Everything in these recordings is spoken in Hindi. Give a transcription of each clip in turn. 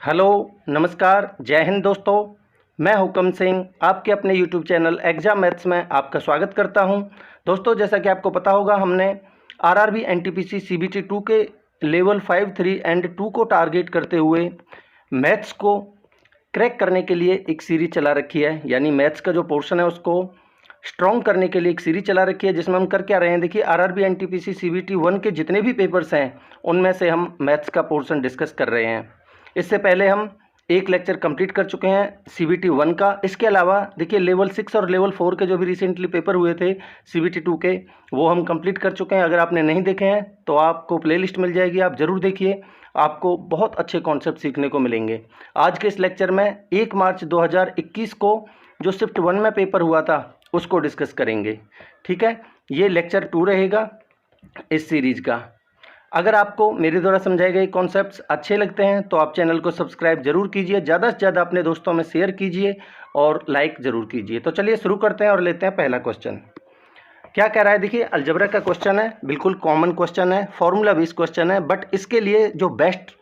हेलो, नमस्कार, जय हिंद दोस्तों। मैं हुकम सिंह आपके अपने यूट्यूब चैनल एग्जाम मैथ्स में आपका स्वागत करता हूं। दोस्तों, जैसा कि आपको पता होगा, हमने आरआरबी एनटीपीसी सीबीटी 2 के लेवल 5, 3 एंड 2 को टारगेट करते हुए मैथ्स को क्रैक करने के लिए एक सीरीज चला रखी है। यानी मैथ्स का जो पोर्शन है उसको स्ट्रॉन्ग करने के लिए एक सीरीज चला रखी है, जिसमें हम कर क्या रहे हैं। देखिए, आरआरबी एनटीपीसी सीबीटी 1 के जितने भी पेपर्स हैं उनमें से हम मैथ्स का पोर्शन डिस्कस कर रहे हैं। इससे पहले हम एक लेक्चर कंप्लीट कर चुके हैं सीबीटी 1 का। इसके अलावा देखिए, लेवल 6 और लेवल 4 के जो भी रिसेंटली पेपर हुए थे सीबीटी 2 के, वो हम कंप्लीट कर चुके हैं। अगर आपने नहीं देखे हैं तो आपको प्लेलिस्ट मिल जाएगी, आप ज़रूर देखिए, आपको बहुत अच्छे कॉन्सेप्ट सीखने को मिलेंगे। आज के इस लेक्चर में 1 मार्च 2021 को जो शिफ्ट 1 में पेपर हुआ था उसको डिस्कस करेंगे। ठीक है, ये लेक्चर 2 रहेगा इस सीरीज का। अगर आपको मेरे द्वारा समझाए गए कॉन्सेप्ट्स अच्छे लगते हैं तो आप चैनल को सब्सक्राइब जरूर कीजिए, ज़्यादा से ज़्यादा अपने दोस्तों में शेयर कीजिए और लाइक ज़रूर कीजिए। तो चलिए शुरू करते हैं और लेते हैं पहला क्वेश्चन। क्या कह रहा है, देखिए, अलजेब्रा का क्वेश्चन है, बिल्कुल कॉमन क्वेश्चन है, फॉर्मूला बेस्ड क्वेश्चन है। बट इसके लिए जो बेस्ट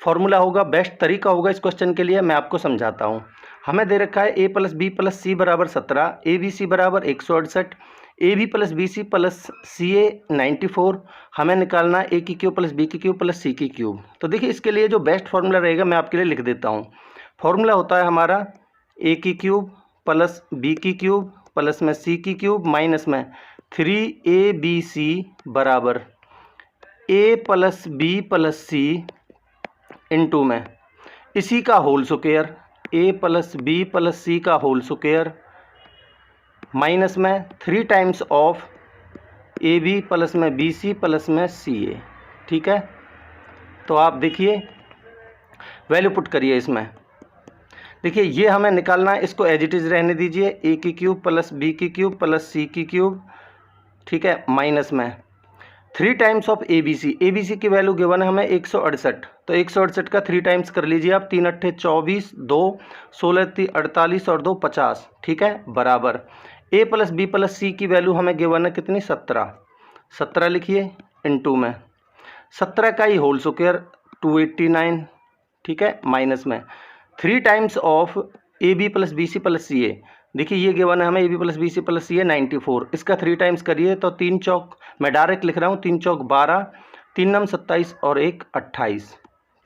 फॉर्मूला होगा, बेस्ट तरीका होगा इस क्वेश्चन के लिए, मैं आपको समझाता हूँ। हमें दे रखा है a + b + c बराबर 17, abc बराबर 168, ab + bc + ca 94। हमें निकालना a की क्यूब + b की क्यूब + c की क्यूब। तो देखिए, इसके लिए जो बेस्ट फार्मूला रहेगा मैं आपके लिए लिख देता हूँ। फार्मूला होता है हमारा a की क्यूब + b की क्यूब प्लस में c की क्यूब माइनस में 3abc बराबर a + b + c इंटू में इसी का whole square, a + b + c का होल स्क्वायर माइनस में 3 times of A B plus में बी सी प्लस में सी ए। ठीक है, तो आप देखिए, वैल्यू पुट करिए इसमें। देखिए, ये हमें निकालना है, इसको एज इट इज़ रहने दीजिए, ए की क्यूब + बी की क्यूब + सी की क्यूब। ठीक है, माइनस में 3 times of A B C की वैल्यू गिवन है हमें 168, तो 168 का 3 टाइम्स कर लीजिए आप। 3 अट्ठे 24, 2 16 × 48 और 2 50। ठीक है, बराबर a + b + c की वैल्यू हमें गिवन है कितनी, 17 लिखिए, इंटू में 17 का ही होल स्क्वायर 289। ठीक है, माइनस में 3 times of A B + B C + C A. देखिए, ये गिवन है हमें ए बी + बी सी + सी ए 94, इसका 3 टाइम्स करिए तो 3 चौक, मैं डायरेक्ट लिख रहा हूँ, 3 चौक 12, 3 नम 27 और 1 28।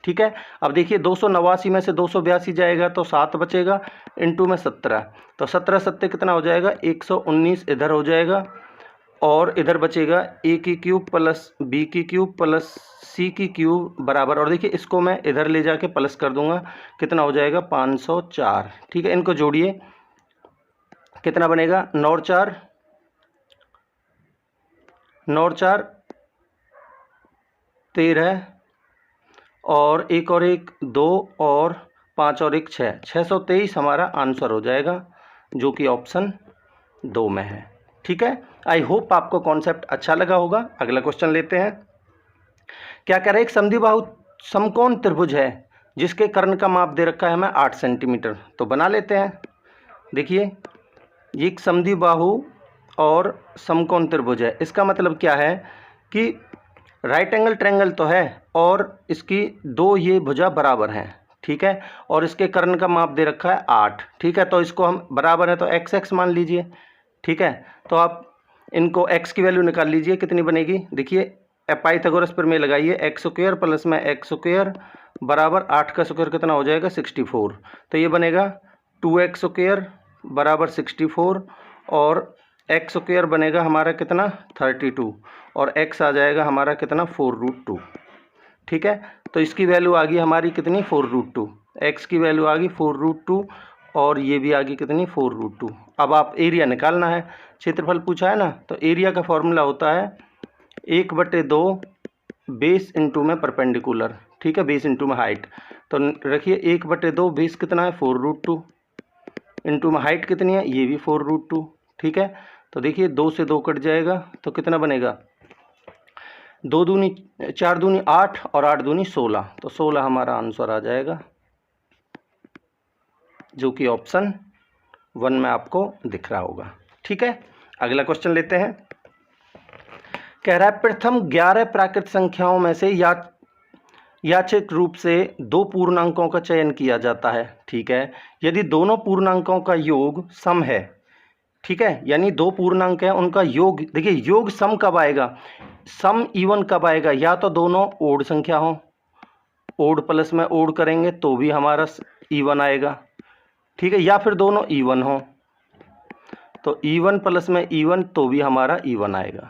ठीक है, अब देखिए 289 में से 282 जाएगा तो 7 बचेगा, इंटू में 17, तो 17 सत्ते कितना हो जाएगा, 119 इधर हो जाएगा और इधर बचेगा a की क्यूब + b की क्यूब + c की क्यूब बराबर। और देखिए, इसको मैं इधर ले जाके प्लस कर दूंगा, कितना हो जाएगा, 504। ठीक है, इनको जोड़िए, कितना बनेगा, 9 और 4 13 और 1 और 1 2 और 5 और 1 6, 623 हमारा आंसर हो जाएगा, जो कि ऑप्शन 2 में है। ठीक है, आई होप आपको कॉन्सेप्ट अच्छा लगा होगा। अगला क्वेश्चन लेते हैं। क्या कह रहे हैं, एक समद्विबाहु समकोण त्रिभुज है जिसके कर्ण का माप दे रखा है हमें 8 सेंटीमीटर। तो बना लेते हैं। देखिए, ये एक समद्विबाहु और समकोण त्रिभुज है। इसका मतलब क्या है कि राइट एंगल ट्रायंगल तो है और इसकी दो ये भुजा बराबर हैं। ठीक है, और इसके कर्ण का माप दे रखा है 8। ठीक है, तो इसको हम बराबर है तो x मान लीजिए। ठीक है, तो आप इनको x की वैल्यू निकाल लीजिए, कितनी बनेगी। देखिए, पाइथागोरस प्रमेय लगाइए, x² प्लस में x² बराबर 8 का स्क्वायर कितना हो जाएगा, 64। तो ये बनेगा 2x² बराबर 64 और x² बनेगा हमारा कितना, 32 और x आ जाएगा हमारा कितना, 4√2। ठीक है, तो इसकी वैल्यू आ गई हमारी कितनी, 4√2। x की वैल्यू आ गई 4√2 और ये भी आ गई कितनी, 4√2। अब आप एरिया निकालना है, क्षेत्रफल पूछा है ना, तो एरिया का फॉर्मूला होता है 1/2 बेस इंटू में परपेंडिकुलर। ठीक है, बेस इंटू में हाइट। तो रखिए 1/2 बेस कितना है, 4√2 इंटू में हाइट कितनी है, ये भी 4√2। ठीक है, तो देखिए 2 से 2 कट जाएगा तो कितना बनेगा, 2 दूनी 4 दूनी 8 और 8 दूनी 16, तो 16 हमारा आंसर आ जाएगा, जो कि ऑप्शन 1 में आपको दिख रहा होगा। ठीक है, अगला क्वेश्चन लेते हैं। कह रहा है, प्रथम 11 प्राकृत संख्याओं में से यादृच्छिक रूप से दो पूर्णांकों का चयन किया जाता है। ठीक है, यदि दोनों पूर्णांकों का योग सम है, ठीक है, यानी दो पूर्णांक है उनका योग, देखिए योग सम कब आएगा, सम इवन कब आएगा, या तो दोनों ओड संख्या हो, ओड प्लस में ओड करेंगे तो भी हमारा इवन आएगा। ठीक है, या फिर दोनों इवन हो, तो इवन प्लस में इवन तो भी हमारा इवन आएगा।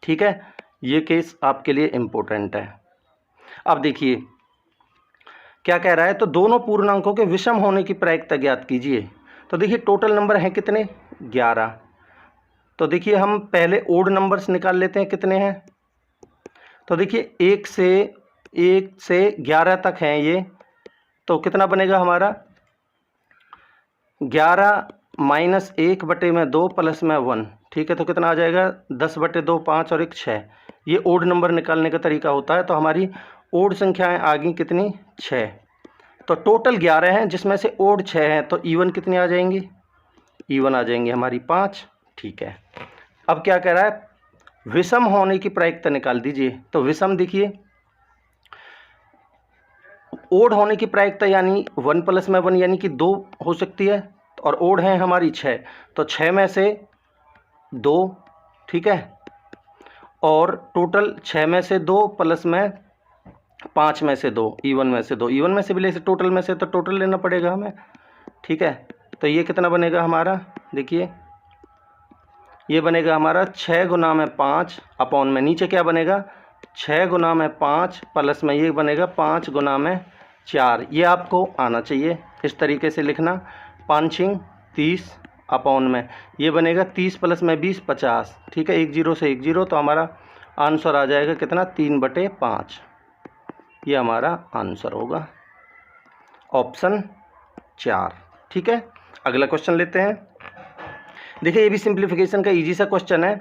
ठीक है, ये केस आपके लिए इंपॉर्टेंट है। अब देखिए क्या कह रहा है, तो दोनों पूर्णांकों के विषम होने की प्रायिकता ज्ञात कीजिए। तो देखिए टोटल नंबर हैं कितने, 11। तो देखिए हम पहले ओड नंबर्स निकाल लेते हैं, कितने हैं। तो देखिए 1 से 11 तक हैं ये, तो कितना बनेगा हमारा 11 माइनस 1 बटे में 2 प्लस में 1। ठीक है, तो कितना आ जाएगा 10 बटे 2 5 और 1 6। ये ओड नंबर निकालने का तरीका होता है। तो हमारी ओड संख्याएं आ गई कितनी, 6। तो टोटल 11 हैं जिसमें से ओड 6 हैं, तो इवन कितनी आ जाएंगी, इवन आ जाएंगी हमारी 5। ठीक है, अब क्या कह रहा है, विषम होने की प्रायिकता निकाल दीजिए। तो विषम देखिए ओड होने की प्रायिकता यानी 1 प्लस में 1 यानी कि 2 हो सकती है, और ओड है हमारी 6, तो 6 में से 2। ठीक है, और टोटल 6 में से 2 प्लस में 5 में से 2, इवन में से 2, इवन में से भी ले से टोटल में से, तो टोटल लेना पड़ेगा हमें। ठीक है, तो ये कितना बनेगा हमारा, देखिए ये बनेगा हमारा 6 गुना में 5 अपॉन में, नीचे क्या बनेगा 6 गुना में 5 प्लस में ये बनेगा 5 गुना में 4। ये आपको आना चाहिए इस तरीके से लिखना, 5 30 अपॉन में ये बनेगा 30 प्लस में 20 50। ठीक है, 1 0 से 1 0, तो हमारा आंसर आ जाएगा कितना 3/5। ये हमारा आंसर होगा ऑप्शन 4। ठीक है, अगला क्वेश्चन लेते हैं। देखिए ये भी सिंप्लीफिकेशन का इजी सा क्वेश्चन है।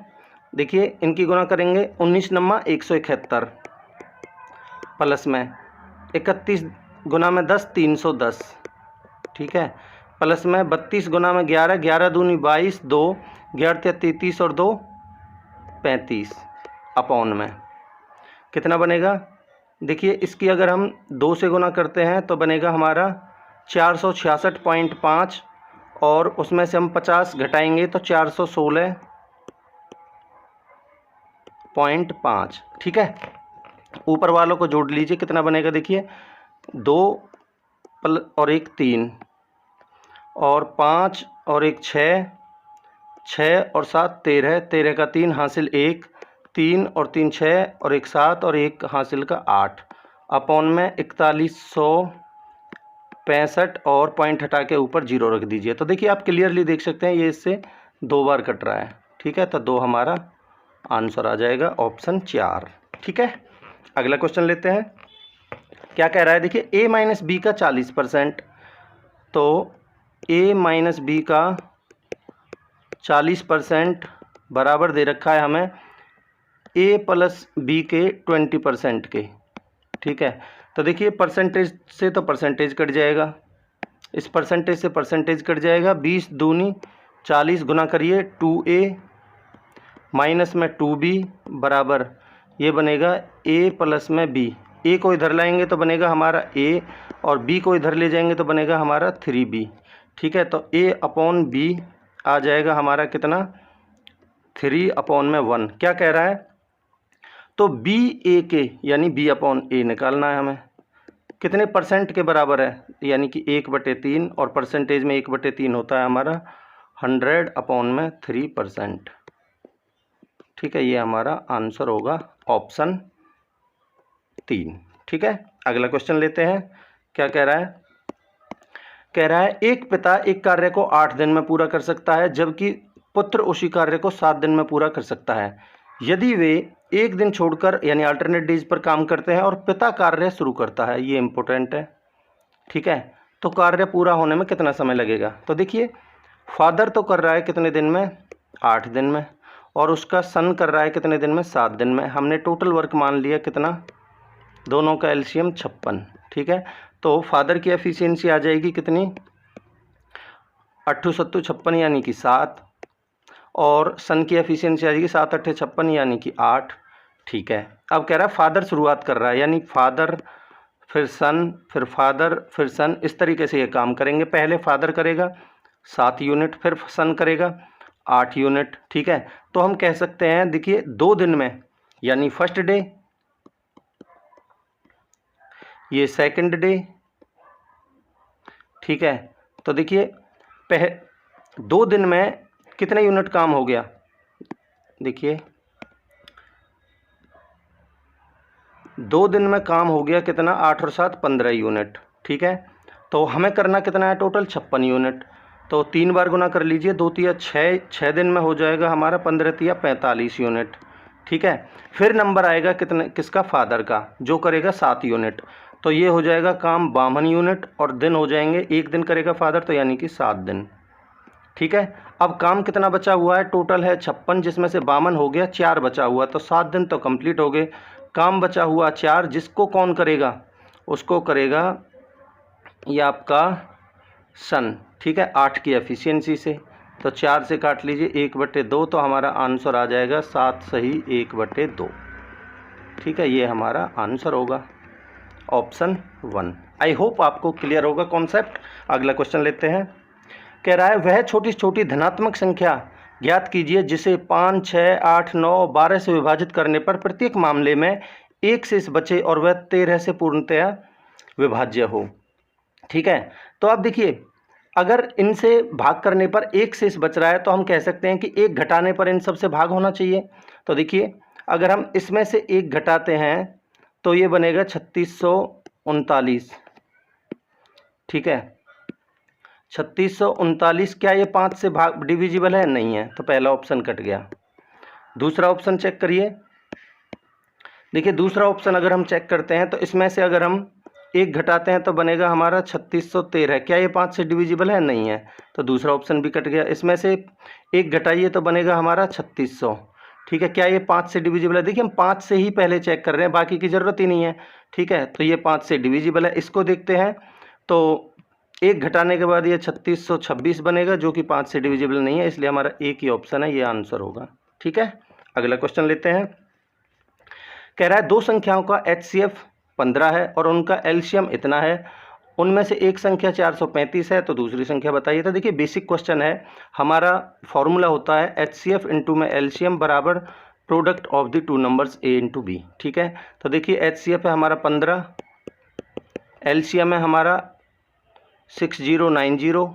देखिए इनकी गुणा करेंगे, 19 नम्मा 171 प्लस में 31 गुना में 10 310। ठीक है, प्लस में 32 गुना में 11 11 दूनी 22 2 11 33 और 2 35 अपॉन में कितना बनेगा, देखिए इसकी अगर हम 2 से गुना करते हैं तो बनेगा हमारा 466.5, और उसमें से हम 50 घटाएंगे तो 416.5। ठीक है, ऊपर वालों को जोड़ लीजिए, कितना बनेगा देखिए 2 और 1 3 और 5 और 1 6 6 और 7 13 13 का 3 हासिल 1 3 और 3 6 और 1 7 और 1 हासिल का 8 अपॉन में 4165 और पॉइंट हटा के ऊपर 0 रख दीजिए। तो देखिए आप क्लियरली देख सकते हैं ये इससे 2 बार कट रहा है। ठीक है, तो 2 हमारा आंसर आ जाएगा ऑप्शन 4। ठीक है, अगला क्वेश्चन लेते हैं। क्या कह रहा है, देखिए a माइनस बी का 40%, तो a माइनस बी का 40% बराबर दे रखा है हमें a प्लस बी के 20% के। ठीक है, तो देखिए परसेंटेज से तो परसेंटेज कट जाएगा, इस परसेंटेज से परसेंटेज कट जाएगा, 20 दूनी 40 गुना करिए 2a माइनस में 2b बराबर ये बनेगा a प्लस में b। a को इधर लाएंगे तो बनेगा हमारा a, और b को इधर ले जाएंगे तो बनेगा हमारा 3b। ठीक है, तो a अपॉन b आ जाएगा हमारा कितना 3 अपॉन में 1। क्या कह रहा है, तो b a के यानी b अपॉन a निकालना है हमें, कितने परसेंट के बराबर है, यानी कि 1/3, और परसेंटेज में 1/3 होता है हमारा 100 अपॉन में 3%। ठीक है, ये हमारा आंसर होगा ऑप्शन 3। ठीक है, अगला क्वेश्चन लेते हैं। क्या कह रहा है, कह रहा है एक पिता एक कार्य को 8 दिन में पूरा कर सकता है, जबकि पुत्र उसी कार्य को 7 दिन में पूरा कर सकता है। यदि वे एक दिन छोड़कर यानी अल्टरनेट डेज पर काम करते हैं और पिता कार्य शुरू करता है, ये इंपॉर्टेंट है। ठीक है, तो कार्य पूरा होने में कितना समय लगेगा, तो देखिए फादर तो कर रहा है कितने दिन में 8 दिन में, और उसका सन कर रहा है कितने दिन में 7 दिन में। हमने टोटल वर्क मान लिया कितना, दोनों का एलसीएम 56। ठीक है, तो फादर की एफिशिएंसी आ जाएगी कितनी 8 7 56 यानी कि 7, और सन की एफिशिएंसी आ जाएगी 7 8 56 यानी कि 8। ठीक है। अब कह रहा है फादर शुरुआत कर रहा है, यानी फादर फिर सन फिर फादर फिर सन, इस तरीके से ये काम करेंगे। पहले फादर करेगा 7 यूनिट, फिर सन करेगा 8 यूनिट। ठीक है, तो हम कह सकते हैं देखिए 2 दिन में, यानी फर्स्ट डे, ये सेकंड डे। ठीक है, तो देखिए 2 दिन में कितने यूनिट काम हो गया, देखिए 2 दिन में काम हो गया कितना, 8 और 7 15 यूनिट। ठीक है, तो हमें करना कितना है टोटल, 56 यूनिट। तो 3 बार गुना कर लीजिए, 2 तिया 6, 6 दिन में हो जाएगा हमारा 15 तिया 45 यूनिट। ठीक है, फिर नंबर आएगा कितने, किसका, फादर का, जो करेगा 7 यूनिट। तो ये हो जाएगा काम 52 यूनिट, और दिन हो जाएंगे, 1 दिन करेगा फादर, तो यानी कि 7 दिन। ठीक है, अब काम कितना बचा हुआ है, टोटल है 56, जिसमें से 52 हो गया, 4 बचा हुआ, तो 7 दिन तो कंप्लीट हो गए। काम बचा हुआ 4, जिसको कौन करेगा, उसको करेगा ये आपका सन। ठीक है, 8 की एफिशिएंसी से, तो 4 से काट लीजिए 1/2, तो हमारा आंसर आ जाएगा 7 सही 1/2। ठीक है, ये हमारा आंसर होगा ऑप्शन 1। आई होप आपको क्लियर होगा कॉन्सेप्ट। अगला क्वेश्चन लेते हैं। कह रहा है वह छोटी छोटी धनात्मक संख्या ज्ञात कीजिए जिसे 5, 6, 8, 9, 12 से विभाजित करने पर प्रत्येक मामले में 1 शेष बचे और वह 13 से पूर्णतया विभाज्य हो। ठीक है, तो अब देखिए अगर इनसे भाग करने पर 1 शेष बच रहा है तो हम कह सकते हैं कि 1 घटाने पर इन सब से भाग होना चाहिए। तो देखिए अगर हम इसमें से 1 घटाते हैं तो ये बनेगा 3639। ठीक है, 3639, क्या ये 5 से भाग डिविजिबल है, नहीं है, तो पहला ऑप्शन कट गया। दूसरा ऑप्शन चेक करिए, देखिए दूसरा ऑप्शन अगर हम चेक करते हैं तो इसमें से अगर हम 1 घटाते हैं तो बनेगा हमारा 3613, क्या ये 5 से डिविजिबल है, नहीं है, तो दूसरा ऑप्शन भी कट गया। इसमें से 1 घटाइए तो बनेगा हमारा 3600। ठीक है, क्या ये 5 से डिविजिबल है, देखिए हम 5 से ही पहले चेक कर रहे हैं, बाकी की ज़रूरत ही नहीं है। ठीक है, तो ये 5 से डिविजिबल है, इसको देखते हैं। तो 1 घटाने के बाद ये 3626 बनेगा, जो कि 5 से डिविजिबल नहीं है, इसलिए हमारा एक ही ऑप्शन है, ये आंसर होगा। ठीक है, अगला क्वेश्चन लेते हैं। कह रहा है 2 संख्याओं का HCF 15 है और उनका एलसीएम इतना है, उनमें से एक संख्या 435 है, तो दूसरी संख्या बताइए। तो देखिए बेसिक क्वेश्चन है, हमारा फॉर्मूला होता है HCF इंटू में एलसीएम बराबर product of the 2 numbers A into B। ठीक है, तो देखिए HCF है हमारा 15, एलसीएम है हमारा 6090।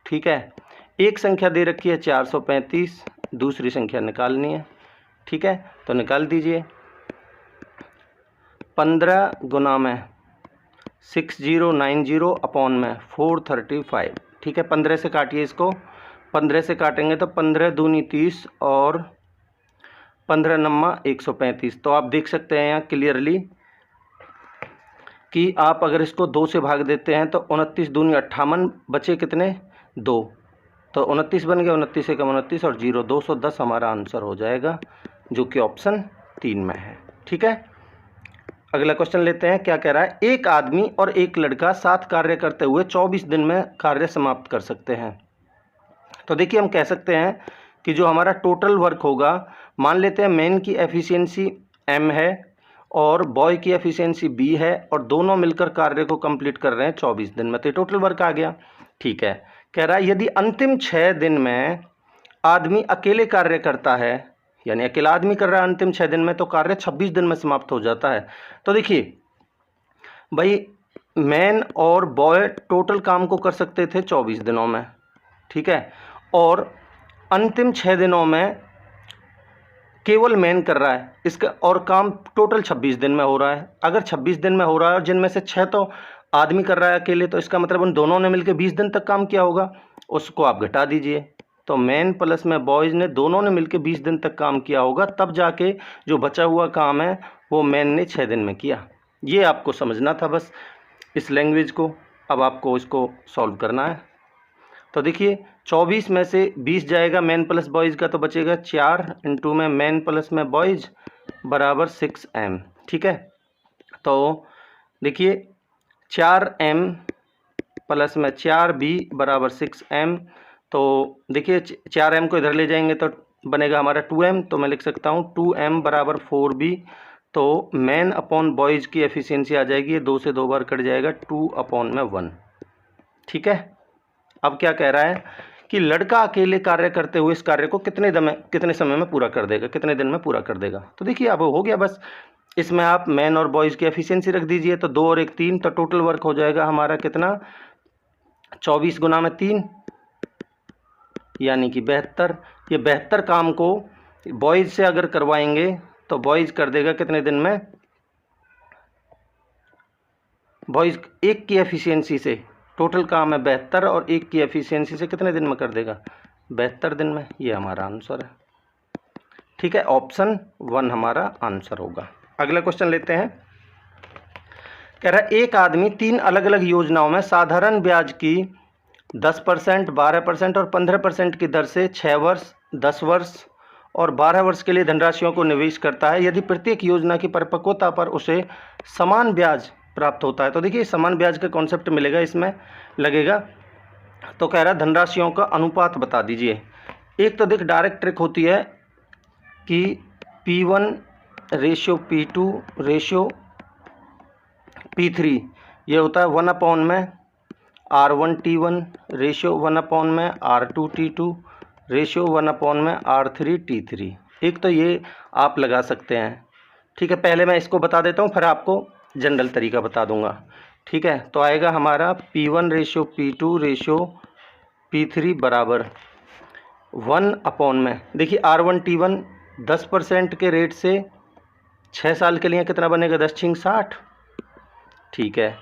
ठीक है, एक संख्या दे रखी है 435, दूसरी संख्या निकालनी है। ठीक है, तो निकाल दीजिए, 15 गुना में 6090 अपॉन में 435। ठीक है, 15 से काटिए इसको, 15 से काटेंगे तो 15 दूनी 30 और 15 नम्मा 135। तो आप देख सकते हैं यहाँ क्लियरली कि आप अगर इसको 2 से भाग देते हैं तो 29 दूनी 58, बचे कितने 2, तो 29 बन गया, 29 से कम 29 और 0, 210 हमारा आंसर हो जाएगा, जो कि ऑप्शन 3 में है। ठीक है, अगला क्वेश्चन लेते हैं। क्या कह रहा है, एक आदमी और एक लड़का साथ कार्य करते हुए 24 दिन में कार्य समाप्त कर सकते हैं। तो देखिए हम कह सकते हैं कि जो हमारा टोटल वर्क होगा, मान लेते हैं मैन की एफिशिएंसी M है और बॉय की एफिशिएंसी B है, और दोनों मिलकर कार्य को कंप्लीट कर रहे हैं 24 दिन में, तो टोटल वर्क आ गया। ठीक है, कह रहा है यदि अंतिम 6 दिन में आदमी अकेले कार्य करता है, यानी अकेला आदमी कर रहा है अंतिम 6 दिन में, तो कार्य 26 दिन में समाप्त हो जाता है। तो देखिए भाई मैन और बॉय टोटल काम को कर सकते थे 24 दिनों में। ठीक है, और अंतिम 6 दिनों में केवल मैन कर रहा है इसका, और काम टोटल 26 दिन में हो रहा है। अगर 26 दिन में हो रहा है और जिनमें से 6 तो आदमी कर रहा है अकेले, तो इसका मतलब उन दोनों ने मिलकर 20 दिन तक काम किया होगा, उसको आप घटा दीजिए। तो मैन प्लस में बॉयज़ ने दोनों ने मिलकर 20 दिन तक काम किया होगा, तब जाके जो बचा हुआ काम है वो मैन ने 6 दिन में किया। ये आपको समझना था बस इस लैंग्वेज को। अब आपको इसको सॉल्व करना है। तो देखिए 24 में से 20 जाएगा मैन प्लस बॉयज़ का, तो बचेगा 4 इंटू में मैन प्लस में बॉयज़ बराबर 6M। ठीक है, तो देखिए 4M प्लस में 4B बराबर 6M। तो देखिए 4M को इधर ले जाएंगे तो बनेगा हमारा 2m, तो मैं लिख सकता हूँ 2m बराबर 4b। तो मैन अपॉन बॉयज़ की एफिशिएंसी आ जाएगी, ये 2 से 2 बार कट जाएगा, 2/1। ठीक है। अब क्या कह रहा है कि लड़का अकेले कार्य करते हुए इस कार्य को कितने समय में पूरा कर देगा, कितने दिन में पूरा कर देगा। तो देखिए अब हो गया, बस इसमें आप मैन और बॉयज़ की एफिशिएंसी रख दीजिए, तो 2 और 1 3, तो टोटल वर्क हो जाएगा हमारा कितना, 24 गुना में 3 यानी कि 72। ये 72 काम को बॉयज़ से अगर करवाएंगे तो बॉयज़ कर देगा कितने दिन में, बॉयज़ एक की एफिशिएंसी से, टोटल काम है 72 और एक की एफिशिएंसी से कितने दिन में कर देगा, 72 दिन में। ये हमारा आंसर है। ठीक है, ऑप्शन 1 हमारा आंसर होगा। अगला क्वेश्चन लेते हैं। कह रहा है एक आदमी 3 अलग अलग योजनाओं में साधारण ब्याज की 10%, 12% और 15% की दर से 6 वर्ष, 10 वर्ष और 12 वर्ष के लिए धनराशियों को निवेश करता है। यदि प्रत्येक योजना की परिपक्वता पर उसे समान ब्याज प्राप्त होता है। तो देखिए समान ब्याज का कॉन्सेप्ट मिलेगा, इसमें लगेगा। तो कह रहा है धनराशियों का अनुपात बता दीजिए। एक तो देख डायरेक्ट ट्रिक होती है कि P1 ratio P2 ratio P3, ये होता है 1/में R1 T1 ratio 1/में R2 T2 ratio 1/में R3 T3। एक तो ये आप लगा सकते हैं। ठीक है, पहले मैं इसको बता देता हूँ, फिर आपको जनरल तरीका बता दूंगा। ठीक है, तो आएगा हमारा P1 ratio P2 ratio P3 बराबर 1/में। देखिए R1 T1 10% के रेट से 6 साल के लिए कितना बनेगा, 10 × 60। ठीक है,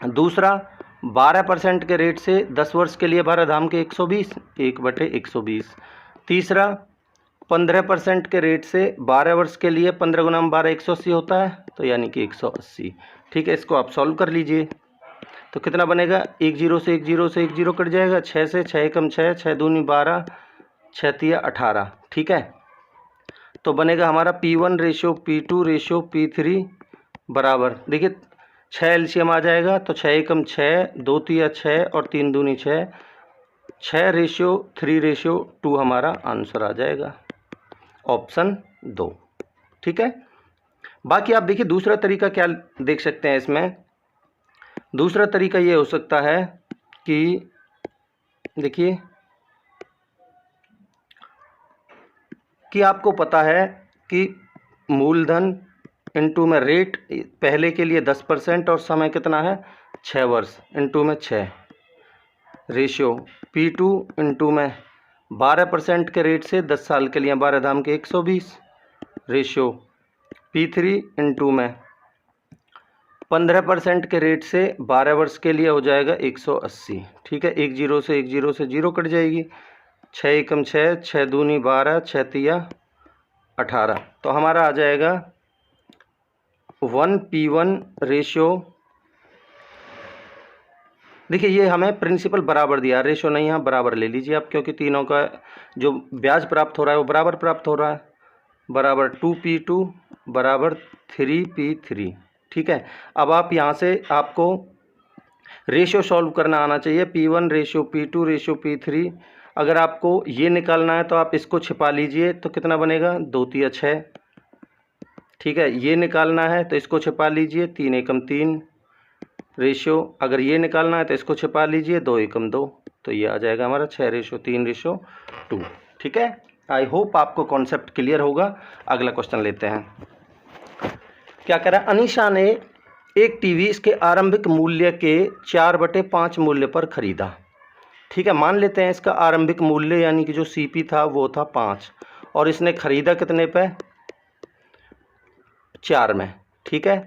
दूसरा 12% के रेट से 10 वर्ष के लिए 12 धाम के 120, 1/120। तीसरा 15% के रेट से 12 वर्ष के लिए 15 गुना 12 180 होता है, तो यानी कि 180। ठीक है, इसको आप सॉल्व कर लीजिए तो कितना बनेगा, 1 0 से 1 0 से 1 0 कट जाएगा, 6 से 6 कम 6, 6 दूनी 12, 6 तिया 18। ठीक है, तो बनेगा हमारा P1 ratio P2 ratio P3 बराबर, देखिए 6 एलसीएम आ जाएगा, तो 6 कम 6, 2 तिया 6 और 3 दूनी 6, 6 रेशियो 3 रेशियो 2 हमारा आंसर आ जाएगा, ऑप्शन 2। ठीक है, बाकी आप देखिए दूसरा तरीका क्या देख सकते हैं इसमें। दूसरा तरीका ये हो सकता है कि देखिए कि आपको पता है कि मूलधन इनटू में रेट पहले के लिए 10% और समय कितना है 6 वर्ष, इनटू में 6 रेशियो P2 इनटू में 12% के रेट से 10 साल के लिए 12 धाम के 120 रेशियो P3 इनटू में 15% के रेट से 12 वर्ष के लिए हो जाएगा 180। ठीक है, 1 0 से 1 0 से 0 कट जाएगी, 6 कम 6, 6 दूनी 12, 6 तिया 18। तो हमारा आ जाएगा 1P1 रेशियो, देखिए ये हमें प्रिंसिपल बराबर दिया, रेशियो नहीं, यहाँ बराबर ले लीजिए आप, क्योंकि तीनों का जो ब्याज प्राप्त हो रहा है वो बराबर प्राप्त हो रहा है, बराबर 2P2 बराबर 3P3। ठीक है, अब आप यहाँ से आपको रेशियो सॉल्व करना आना चाहिए, P1 ratio P2 ratio P3। अगर आपको ये निकालना है तो आप इसको छिपा लीजिए, तो कितना बनेगा, 2 तिया 6। ठीक है, ये निकालना है तो इसको छिपा लीजिए, 3 एकम 3 रेशियो, अगर ये निकालना है तो इसको छिपा लीजिए, 2 एकम 2, तो ये आ जाएगा हमारा 6 रेशियो 3 रेशियो 2। ठीक है, आई होप आपको कॉन्सेप्ट क्लियर होगा। अगला क्वेश्चन लेते हैं। क्या कह रहा है, अनीशा ने एक टीवी इसके आरंभिक मूल्य के 4/5 मूल्य पर खरीदा। ठीक है, मान लेते हैं इसका आरंभिक मूल्य यानी कि जो सीपी था वो था 5 और इसने खरीदा कितने पे, 4 में। ठीक है,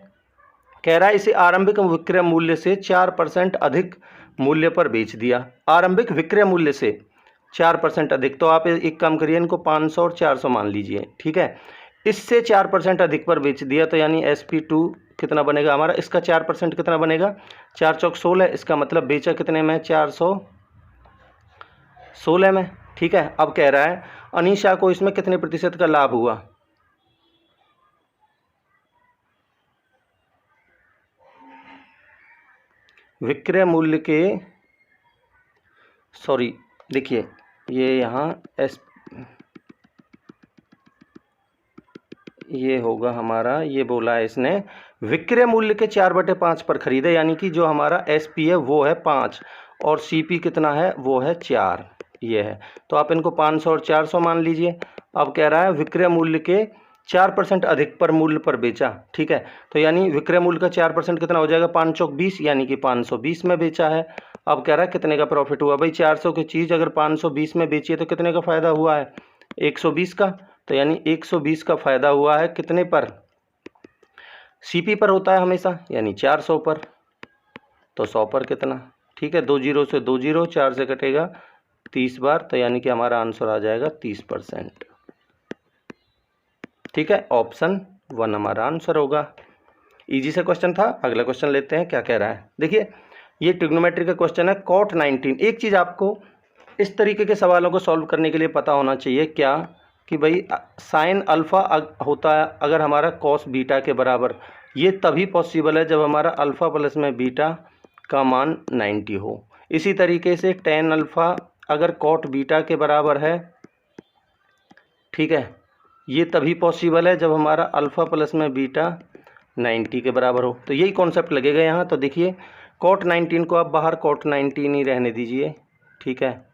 कह रहा है इसे आरंभिक विक्रय मूल्य से 4% अधिक मूल्य पर बेच दिया। आरंभिक विक्रय मूल्य से 4% अधिक, तो आप एक काम करिए, इनको 500 और 400 मान लीजिए। ठीक है, इससे 4% अधिक पर बेच दिया, तो यानी SP2 कितना बनेगा हमारा, इसका 4% कितना बनेगा, 4 चौक 16, इसका मतलब बेचा कितने में, 416 में। ठीक है, अब कह रहा है अनीशा को इसमें कितने प्रतिशत का लाभ हुआ, विक्रय मूल्य के, सॉरी देखिए ये यहाँ ये होगा हमारा, ये बोला है इसने विक्रय मूल्य के 4/5 पर खरीदे, यानी कि जो हमारा SP है वो है 5 और CP कितना है वो है 4, ये है। तो आप इनको 500 और 400 मान लीजिए। अब कह रहा है विक्रय मूल्य के 4% अधिक पर मूल्य पर बेचा, ठीक है। तो यानी विक्रय मूल्य का 4% कितना हो जाएगा, 5 चौक 20, यानी कि 520 में बेचा है। अब कह रहा है कितने का प्रॉफिट हुआ, भाई 400 की चीज़ अगर 520 में बेची है तो कितने का फ़ायदा हुआ है, 120 का। तो यानी 120 का फ़ायदा हुआ है कितने पर, CP पर होता है हमेशा, यानी 400 पर। तो 100 पर कितना, ठीक है, 2 जीरो से 2 जीरो, 4 से कटेगा 30 बार, तो यानी कि हमारा आंसर आ जाएगा 30%। ठीक है, ऑप्शन 1 हमारा आंसर होगा। इजी से क्वेश्चन था। अगला क्वेश्चन लेते हैं, क्या कह रहा है, देखिए ये ट्रिग्नोमेट्री का क्वेश्चन है। कॉट 19, एक चीज़ आपको इस तरीके के सवालों को सॉल्व करने के लिए पता होना चाहिए, क्या कि भाई साइन अल्फ़ा होता है अगर हमारा कॉस बीटा के बराबर, ये तभी पॉसिबल है जब हमारा अल्फ़ा प्लस में बीटा का मान 90 हो। इसी तरीके से टेन अल्फ़ा अगर कॉट बीटा के बराबर है, ठीक है, ये तभी पॉसिबल है जब हमारा अल्फ़ा प्लस में बीटा 90 के बराबर हो। तो यही कॉन्सेप्ट लगेगा यहाँ। तो देखिए कॉट 19 को आप बाहर कॉट 19 ही रहने दीजिए, ठीक है,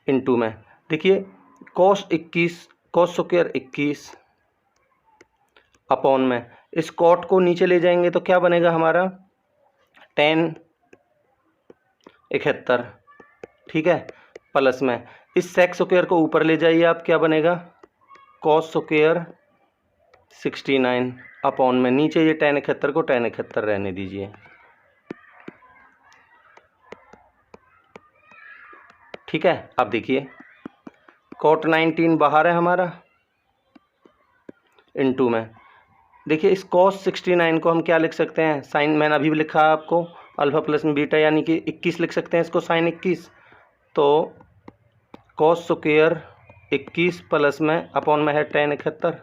इनटू में देखिए कॉस 21, कॉस स्क्वायर 21 अपॉन में इस कॉट को नीचे ले जाएंगे तो क्या बनेगा हमारा, टेन 71, ठीक है, प्लस में इस सेक स्क्वायर को ऊपर ले जाइए आप, क्या बनेगा, कॉस स्क्वायर 69 अपॉन में नीचे ये टेन 71 को टेन 71 रहने दीजिए, ठीक है। अब देखिए कॉट 19 बाहर है हमारा, इनटू में देखिए इस कॉस 69 को हम क्या लिख सकते हैं, साइन, मैंने अभी भी लिखा है आपको अल्फ़ा प्लस में बीटा, यानी कि 21 लिख सकते हैं इसको, साइन 21। तो कॉस स्क्वायर 21 प्लस में अपॉन में है टेन 71,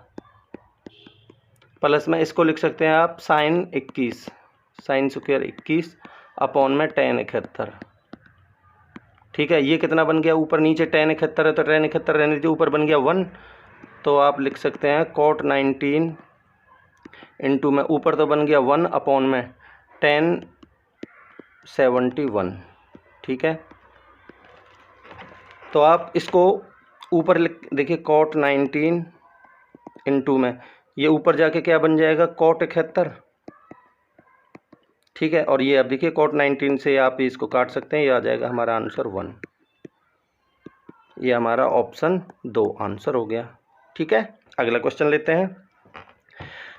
प्लस में इसको लिख सकते हैं आप साइन 21, साइन स्क्वायर 21 अपॉन में टेन 71, ठीक है। ये कितना बन गया, ऊपर नीचे टेन 71 है तो टेन 71 रहने दीजिए, ऊपर बन गया 1। तो आप लिख सकते हैं कॉट 19 इनटू में ऊपर तो बन गया 1 अपॉन में 1071, ठीक है। तो आप इसको ऊपर देखिए कॉट 19 इनटू में ये ऊपर जाके क्या बन जाएगा, कॉट 71, ठीक है। और ये अब देखिए कॉट 19 से आप इसको काट सकते हैं, ये आ जाएगा हमारा आंसर 1। ये हमारा ऑप्शन 2 आंसर हो गया, ठीक है। अगला क्वेश्चन लेते हैं,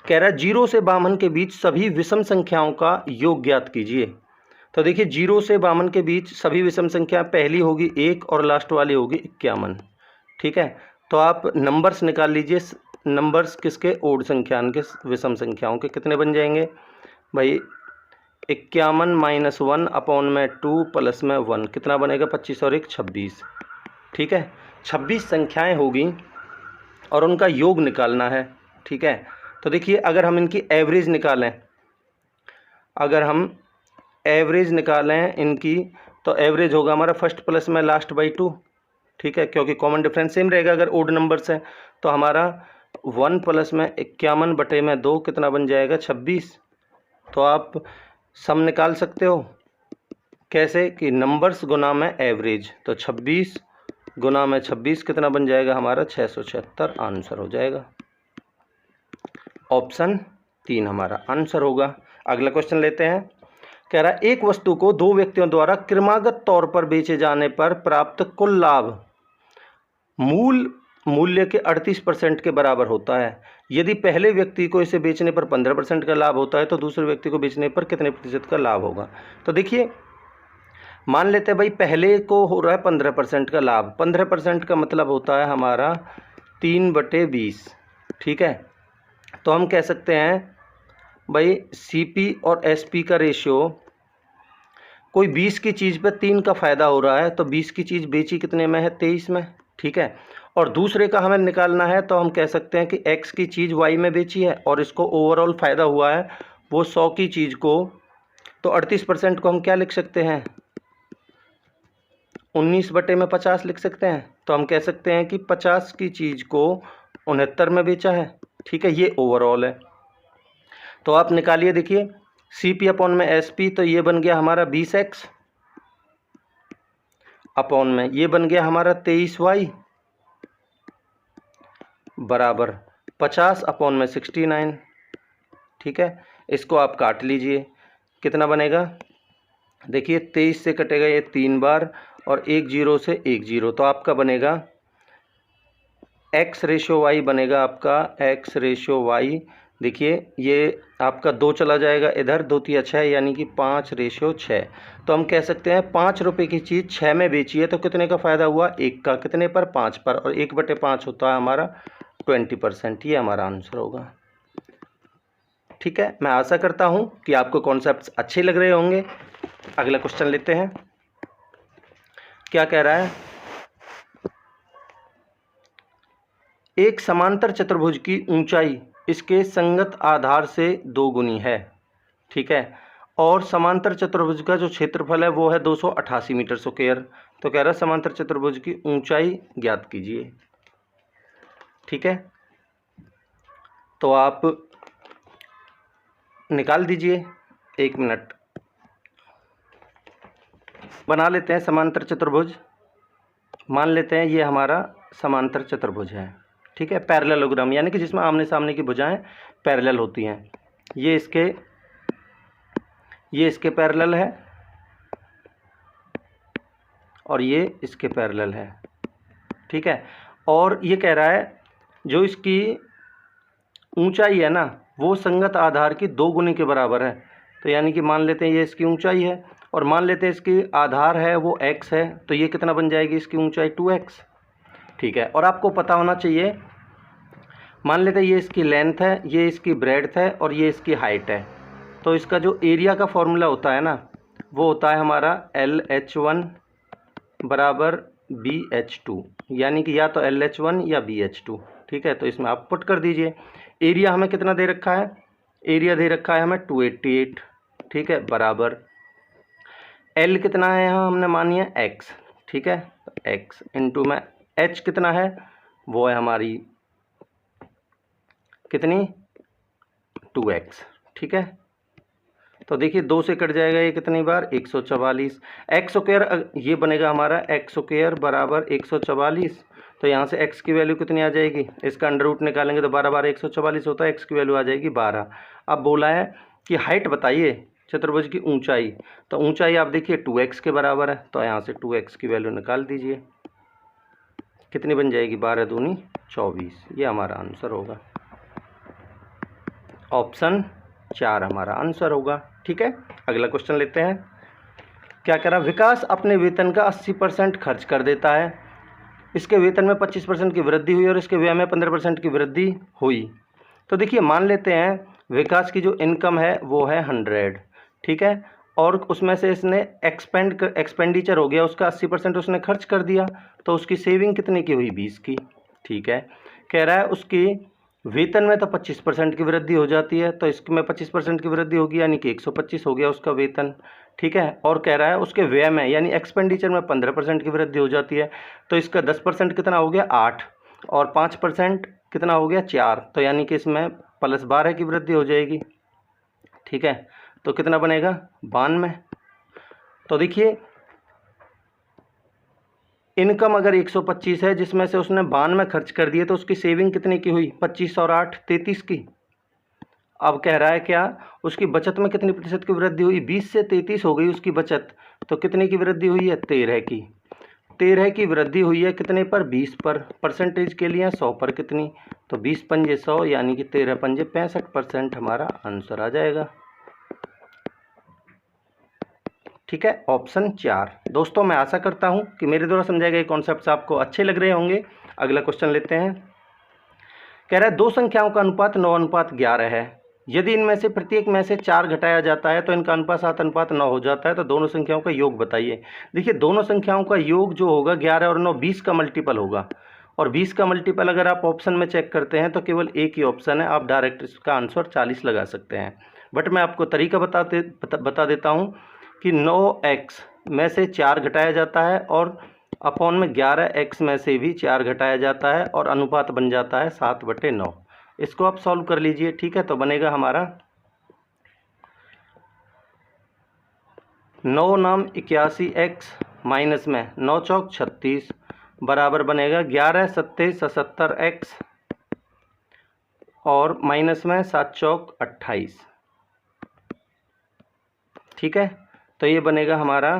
कह रहा है 0 से 52 के बीच सभी विषम संख्याओं का योग ज्ञात कीजिए। तो देखिए 0 से 52 के बीच सभी विषम संख्या, पहली होगी 1 और लास्ट वाली होगी 51, ठीक है। तो आप नंबर्स निकाल लीजिए, नंबर्स किसके, ओड संख्यान के, विषम संख्याओं के, कितने बन जाएंगे भाई, 51 माइनस 1 अपॉन में 2 प्लस में 1, कितना बनेगा, 25 और 1 26, ठीक है। 26 संख्याएं होगी और उनका योग निकालना है, ठीक है। तो देखिए अगर हम इनकी एवरेज निकालें, अगर हम एवरेज निकालें इनकी, तो एवरेज होगा हमारा फर्स्ट प्लस में लास्ट बाई 2, ठीक है, क्योंकि कॉमन डिफरेंस सेम रहेगा अगर ओड नंबर्स हैं। तो हमारा 1 प्लस में 51 बटे में 2 कितना बन जाएगा, 26। तो आप सम निकाल सकते हो कैसे, कि नंबर्स गुना में एवरेज, तो 26 गुना में 26 कितना बन जाएगा हमारा, 676 आंसर हो जाएगा। ऑप्शन 3 हमारा आंसर होगा। अगला क्वेश्चन लेते हैं, कह रहा है एक वस्तु को दो व्यक्तियों द्वारा क्रमागत तौर पर बेचे जाने पर प्राप्त कुल लाभ मूल मूल्य के 38% के बराबर होता है। यदि पहले व्यक्ति को इसे बेचने पर 15% का लाभ होता है तो दूसरे व्यक्ति को बेचने पर कितने प्रतिशत का लाभ होगा। तो देखिए मान लेते हैं भाई पहले को हो रहा है 15% का लाभ, 15% का मतलब होता है हमारा 3/20, ठीक है। तो हम कह सकते हैं भाई CP और SP का रेशियो, कोई 20 की चीज़ पे 3 का फ़ायदा हो रहा है तो 20 की चीज़ बेची कितने में है, 23 में, ठीक है। और दूसरे का हमें निकालना है तो हम कह सकते हैं कि X की चीज़ Y में बेची है और इसको ओवरऑल फ़ायदा हुआ है वो 100 की चीज़ को, तो 38% को हम क्या लिख सकते हैं, 19/50 लिख सकते हैं। तो हम कह सकते हैं कि 50 की चीज़ को 69 में बेचा है, ठीक है, ये ओवरऑल है। तो आप निकालिए, देखिए CP अपॉन में SP, तो ये बन गया हमारा 20x अपॉन में ये बन गया हमारा 23y बराबर 50 अपॉन में 69। ठीक है, इसको आप काट लीजिए, कितना बनेगा, देखिए 23 से कटेगा ये 3 बार और 1 0 से 1 0, तो आपका बनेगा x/y बनेगा आपका x/y। देखिए ये आपका 2 चला जाएगा इधर, 2 3 6, यानी कि 5/6। तो हम कह सकते हैं 5 रुपये की चीज़ 6 में बेची है तो कितने का फ़ायदा हुआ, 1 का, कितने पर, 5 पर, और 1/5 होता है हमारा 20%। ये हमारा आंसर होगा। ठीक है, मैं आशा करता हूँ कि आपको कॉन्सेप्ट्स अच्छे लग रहे होंगे। अगला क्वेश्चन लेते हैं, क्या कह रहा है, एक समांतर चतुर्भुज की ऊंचाई इसके संगत आधार से 2 गुनी है। ठीक है, और समांतर चतुर्भुज का जो क्षेत्रफल है वो है 288 मीटर स्क्वायर। तो कह रहा है समांतर चतुर्भुज की ऊंचाई ज्ञात कीजिए। ठीक है, तो आप निकाल दीजिए, 1 मिनट बना लेते हैं समांतर चतुर्भुज। मान लेते हैं ये हमारा समांतर चतुर्भुज है। ठीक है, पैरेललोग्राम, यानी कि जिसमें आमने सामने की भुजाएं पैरेलल होती हैं। ये इसके पैरेलल है और ये इसके पैरेलल है। ठीक है, और ये कह रहा है जो इसकी ऊंचाई है ना वो संगत आधार की 2 गुनी के बराबर है। तो यानी कि मान लेते हैं ये इसकी ऊंचाई है और मान लेते हैं इसकी आधार है वो x है, तो ये कितना बन जाएगी इसकी ऊंचाई, 2x। ठीक है, और आपको पता होना चाहिए, मान लेते हैं ये इसकी लेंथ है, ये इसकी ब्रेड्थ है और ये इसकी हाइट है। तो इसका जो एरिया का फॉर्मूला होता है ना वो होता है हमारा LH1 बराबर BH2, यानी कि या तो LH1 या BH2। ठीक है, तो इसमें आप पुट कर दीजिए। एरिया हमें कितना दे रखा है, एरिया दे रखा है हमें 288। ठीक है, बराबर L कितना है, यहाँ हमने मानी है x। ठीक है, तो x इंटू में h कितना है, वो है हमारी कितनी, 2x। ठीक है, तो देखिए 2 से कट जाएगा ये कितनी बार, 144। एक्स स्क्वायर ये बनेगा हमारा x स्क्वायर बराबर 144। तो यहाँ से x की वैल्यू कितनी आ जाएगी, इसका अंडर रूट निकालेंगे तो 12 12 144 होता है, x की वैल्यू आ जाएगी 12। अब बोला है कि हाइट बताइए चतुर्भुज की ऊंचाई, तो ऊंचाई आप देखिए 2x के बराबर है, तो यहाँ से 2x की वैल्यू निकाल दीजिए, कितनी बन जाएगी, 12 दूनी 24। ये हमारा आंसर होगा, ऑप्शन 4 हमारा आंसर होगा। ठीक है, अगला क्वेश्चन लेते हैं, क्या कह रहा, विकास अपने वेतन का 80% खर्च कर देता है, इसके वेतन में 25% की वृद्धि हुई और इसके व्यय में 15% की वृद्धि हुई। तो देखिए मान लेते हैं विकास की जो इनकम है वो है 100। ठीक है, और उसमें से इसने एक्सपेंडिचर हो गया उसका 80% उसने खर्च कर दिया, तो उसकी सेविंग कितने की हुई, 20 की। ठीक है, कह रहा है उसकी वेतन में तो 25% की वृद्धि हो जाती है, तो इसमें 25% की वृद्धि होगी, यानी कि 125 हो गया उसका वेतन। ठीक है, और कह रहा है उसके व्यय में यानी एक्सपेंडिचर में 15% की वृद्धि हो जाती है, तो इसका 10% कितना हो गया, 8, और 5% कितना हो गया, 4, तो यानी कि इसमें +12 की वृद्धि हो जाएगी। ठीक है, तो कितना बनेगा, 92। तो देखिए इनकम अगर 125 है जिसमें से उसने 92 खर्च कर दिए, तो उसकी सेविंग कितने की हुई, 25 और 8 33 की। अब कह रहा है क्या, उसकी बचत में कितनी प्रतिशत की वृद्धि हुई, 20 से 33 हो गई उसकी बचत, तो कितने की वृद्धि हुई है, 13 की। 13 की वृद्धि हुई है कितने पर, 20 पर। परसेंटेज के लिए 100 पर कितनी, तो 20 पंजे 100, यानी कि 13 पंजे 65% हमारा आंसर आ जाएगा। ठीक है, ऑप्शन 4। दोस्तों मैं आशा करता हूं कि मेरे द्वारा समझाए गए कॉन्सेप्ट्स आपको अच्छे लग रहे होंगे। अगला क्वेश्चन लेते हैं, कह रहा है 2 संख्याओं का अनुपात 9:11 है, यदि इनमें से प्रत्येक में से 4 घटाया जाता है तो इनका अनुपात 7:9 हो जाता है, तो दोनों संख्याओं का योग बताइए। देखिए दोनों संख्याओं का योग जो होगा 11 और 9 20 का मल्टीपल होगा, और 20 का मल्टीपल अगर आप ऑप्शन में चेक करते हैं तो केवल एक ही ऑप्शन है, आप डायरेक्ट इसका आंसर 40 लगा सकते हैं। बट मैं आपको तरीका बता देता हूँ कि 9x में से 4 घटाया जाता है और अपॉन में 11x में से भी 4 घटाया जाता है और अनुपात बन जाता है 7/9। इसको आप सॉल्व कर लीजिए। ठीक है, तो बनेगा हमारा 9 नाम 81x माइनस में 9 चौक 36 बराबर बनेगा 11 सत्ते 77x और माइनस में 7 चौक 28। ठीक है, तो ये बनेगा हमारा,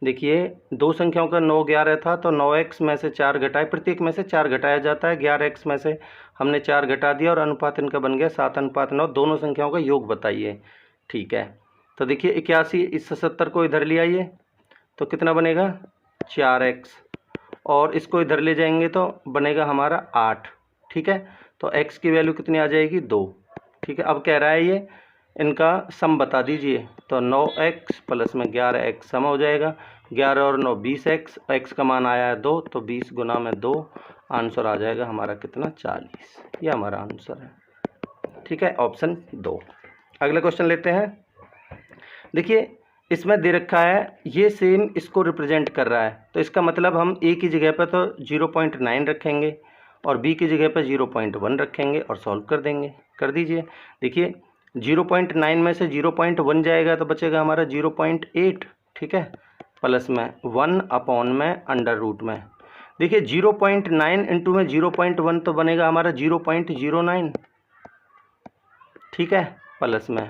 देखिए दो संख्याओं का 9 11 था तो 9x में से 4 घटाए, प्रत्येक में से 4 घटाया जाता है। 11x में से हमने 4 घटा दिया और अनुपात इनका बन गया 7:9। दोनों संख्याओं का योग बताइए। ठीक है, तो देखिए 81 इस 77 को इधर ले आइए तो कितना बनेगा 4x और इसको इधर ले जाएंगे तो बनेगा हमारा 8। ठीक है, तो x की वैल्यू कितनी आ जाएगी 2। ठीक है, अब कह रहा है ये इनका सम बता दीजिए, तो 9x प्लस में 11x सम हो जाएगा। 11 और 9 20x, x का मान आया है 2 तो 20 गुना में 2, आंसर आ जाएगा हमारा कितना 40। ये हमारा आंसर है। ठीक है, ऑप्शन 2। अगला क्वेश्चन लेते हैं। देखिए इसमें दे रखा है ये सेम इसको रिप्रेजेंट कर रहा है, तो इसका मतलब हम a की जगह पर तो 0.9 रखेंगे और b की जगह पर 0.1 रखेंगे और सॉल्व कर देंगे। कर दीजिए। देखिए 0.9 में से 0.1 जाएगा तो बचेगा हमारा 0.8। ठीक है, प्लस में 1 अपॉन में अंडर रूट में। देखिए 0.9 इंटू में 0.1 तो बनेगा हमारा 0.09। ठीक है, प्लस में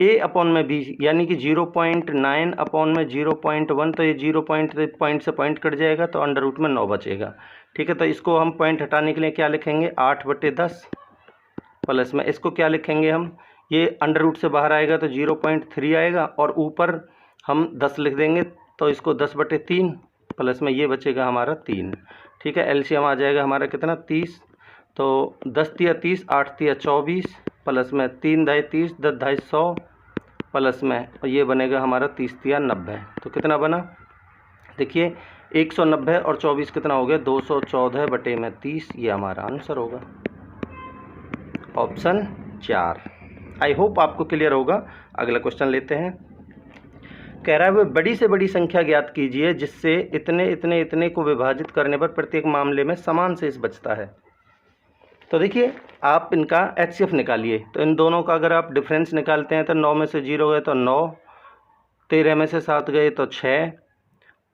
a अपॉन में b यानी कि 0.9 अपॉन में 0.1 तो ये 0 पॉइंट से पॉइंट कट जाएगा तो अंडर रूट में 9 बचेगा। ठीक है, तो इसको हम पॉइंट हटाने के लिए क्या लिखेंगे 8/10 प्लस में इसको क्या लिखेंगे हम, ये अंडर रूट से बाहर आएगा तो 0.3 आएगा और ऊपर हम 10 लिख देंगे तो इसको 10/3 प्लस में ये बचेगा हमारा 3। ठीक है, एलसीएम आ जाएगा हमारा कितना 30, तो 10 तिया 30, 8 तिया 24 प्लस में 3 दाई 30, 10 दाई 100 प्लस में ये बनेगा हमारा 30 तिया 90। तो कितना बना, देखिए 190 और 24 कितना हो गया 214/30। ये हमारा आंसर होगा ऑप्शन 4। आई होप आपको क्लियर होगा। अगला क्वेश्चन लेते हैं। कह रहा है वह बड़ी से बड़ी संख्या ज्ञात कीजिए जिससे इतने इतने इतने को विभाजित करने पर प्रत्येक मामले में समान शेष बचता है। तो देखिए आप इनका एचसीएफ निकालिए, तो इन दोनों का अगर आप डिफरेंस निकालते हैं तो 9 में से 0 गए तो 9, 13 में से 7 गए तो 6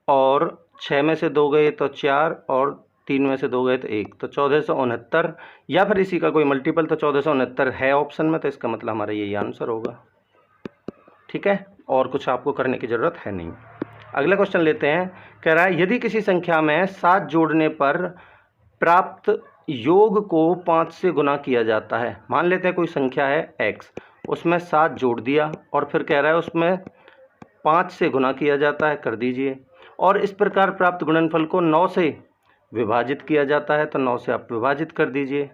और 6 में से 2 गए तो 4 और 3 में से 2 गए तो 1, तो 1469 या फिर इसी का कोई मल्टीपल तो 1469 है ऑप्शन में, तो इसका मतलब हमारा यही आंसर होगा। ठीक है, और कुछ आपको करने की ज़रूरत है नहीं। अगला क्वेश्चन लेते हैं। कह रहा है यदि किसी संख्या में 7 जोड़ने पर प्राप्त योग को 5 से गुना किया जाता है। मान लेते हैं कोई संख्या है x, उसमें 7 जोड़ दिया और फिर कह रहा है उसमें 5 से गुना किया जाता है। कर दीजिए। और इस प्रकार प्राप्त गुणनफल को 9 से विभाजित किया जाता है, तो 9 से आप विभाजित कर दीजिए।